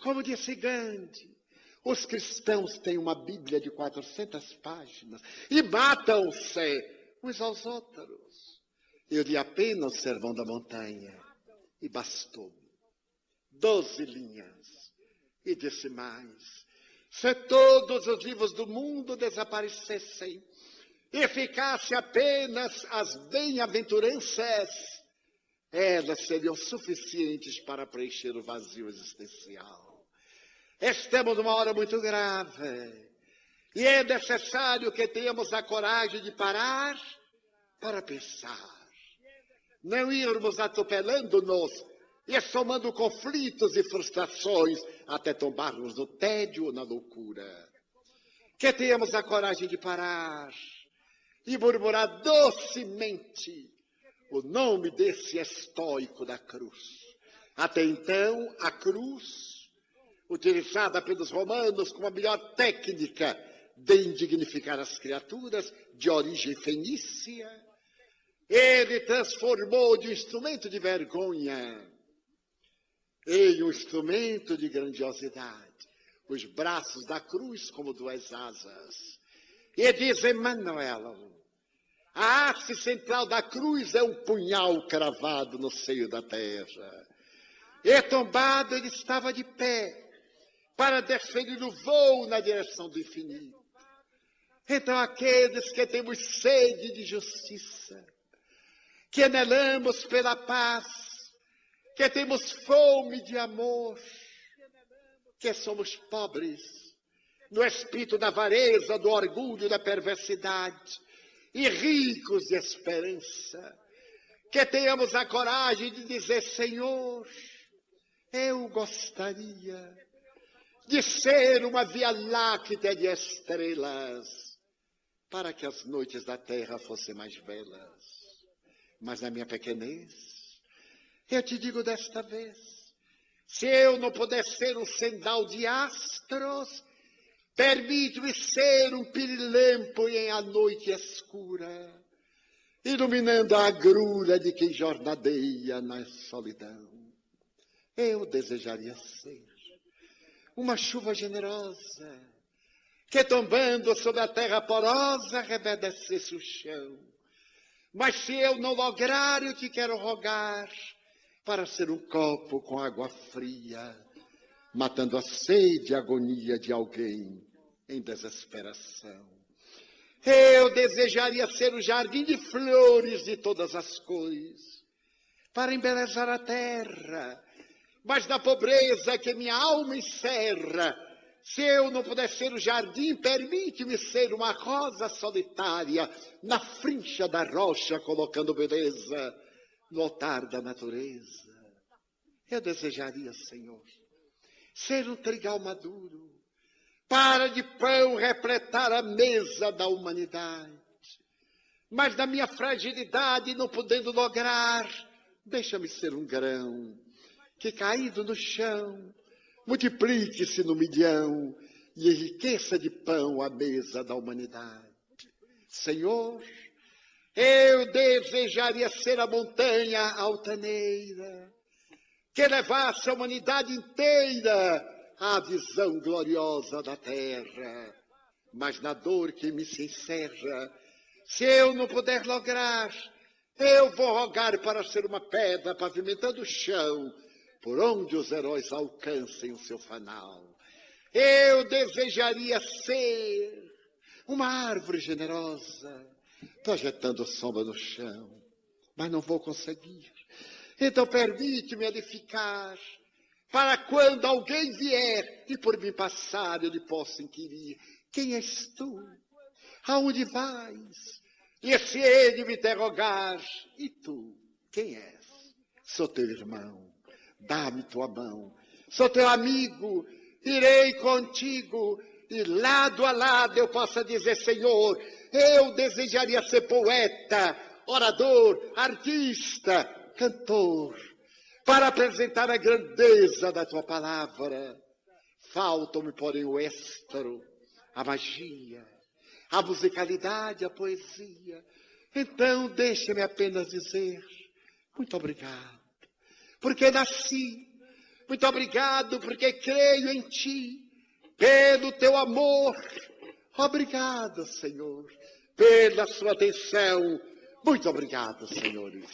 como disse Gandhi, os cristãos têm uma Bíblia de 400 páginas e matam-se uns aos outros. Eu li apenas o Sermão da Montanha e bastou-me 12 linhas. E disse mais: se todos os livros do mundo desaparecessem e ficasse apenas as bem-aventuranças, elas seriam suficientes para preencher o vazio existencial. Estamos numa hora muito grave e é necessário que tenhamos a coragem de parar para pensar. Não irmos atropelando-nos e somando conflitos e frustrações até tombarmos no tédio ou na loucura. Que tenhamos a coragem de parar e murmurar docemente o nome desse estoico da cruz. Até então, a cruz, utilizada pelos romanos como a melhor técnica de indignificar as criaturas, de origem fenícia, ele transformou de um instrumento de vergonha em um instrumento de grandiosidade. Os braços da cruz como 2 asas. E diz Emmanuel, a haste central da cruz é um punhal cravado no seio da terra. E tombado ele estava de pé, para desferir o voo na direção do infinito. Então aqueles que temos sede de justiça, que anelamos pela paz, que temos fome de amor, que somos pobres no espírito da avareza, do orgulho, da perversidade, e ricos de esperança, que tenhamos a coragem de dizer: Senhor, eu gostaria de ser uma via láctea de estrelas, para que as noites da terra fossem mais belas. Mas na minha pequenez, eu te digo desta vez, se eu não puder ser um sendal de astros, permite-me ser um pirilampo em a noite escura, iluminando a agrura de quem jornadeia na solidão. Eu desejaria ser uma chuva generosa, que tombando sobre a terra porosa, reverdecesse o chão. Mas se eu não lograr, eu te quero rogar, para ser um copo com água fria, matando a sede e a agonia de alguém em desesperação. Eu desejaria ser o jardim de flores de todas as cores, para embelezar a terra, mas na pobreza que minha alma encerra, se eu não puder ser o jardim, permite-me ser uma rosa solitária, na frincha da rocha, colocando beleza no altar da natureza. Eu desejaria, Senhor, ser um trigal maduro, para de pão repletar a mesa da humanidade. Mas na minha fragilidade, não podendo lograr, deixa-me ser um grão, que caído no chão, multiplique-se no milhão e enriqueça de pão a mesa da humanidade. Senhor, eu desejaria ser a montanha altaneira, que levasse a humanidade inteira à visão gloriosa da terra. Mas na dor que me se encerra, se eu não puder lograr, eu vou rogar para ser uma pedra pavimentando o chão, por onde os heróis alcancem o seu fanal. Eu desejaria ser uma árvore generosa, projetando sombra no chão, mas não vou conseguir. Então permite-me edificar, para quando alguém vier e por mim passar, eu lhe possa inquirir: quem és tu? Aonde vais? E se ele me interrogar: e tu, quem és? Sou teu irmão, dá-me tua mão. Sou teu amigo, irei contigo, e lado a lado eu possa dizer: Senhor, eu desejaria ser poeta, orador, artista, cantor, para apresentar a grandeza da tua palavra. Faltam-me, porém, o êxtaro, a magia, a musicalidade, a poesia. Então, deixa-me apenas dizer: muito obrigado, porque nasci. Muito obrigado, porque creio em ti, pelo teu amor. Obrigado, Senhor, pela sua atenção. Muito obrigado, senhores.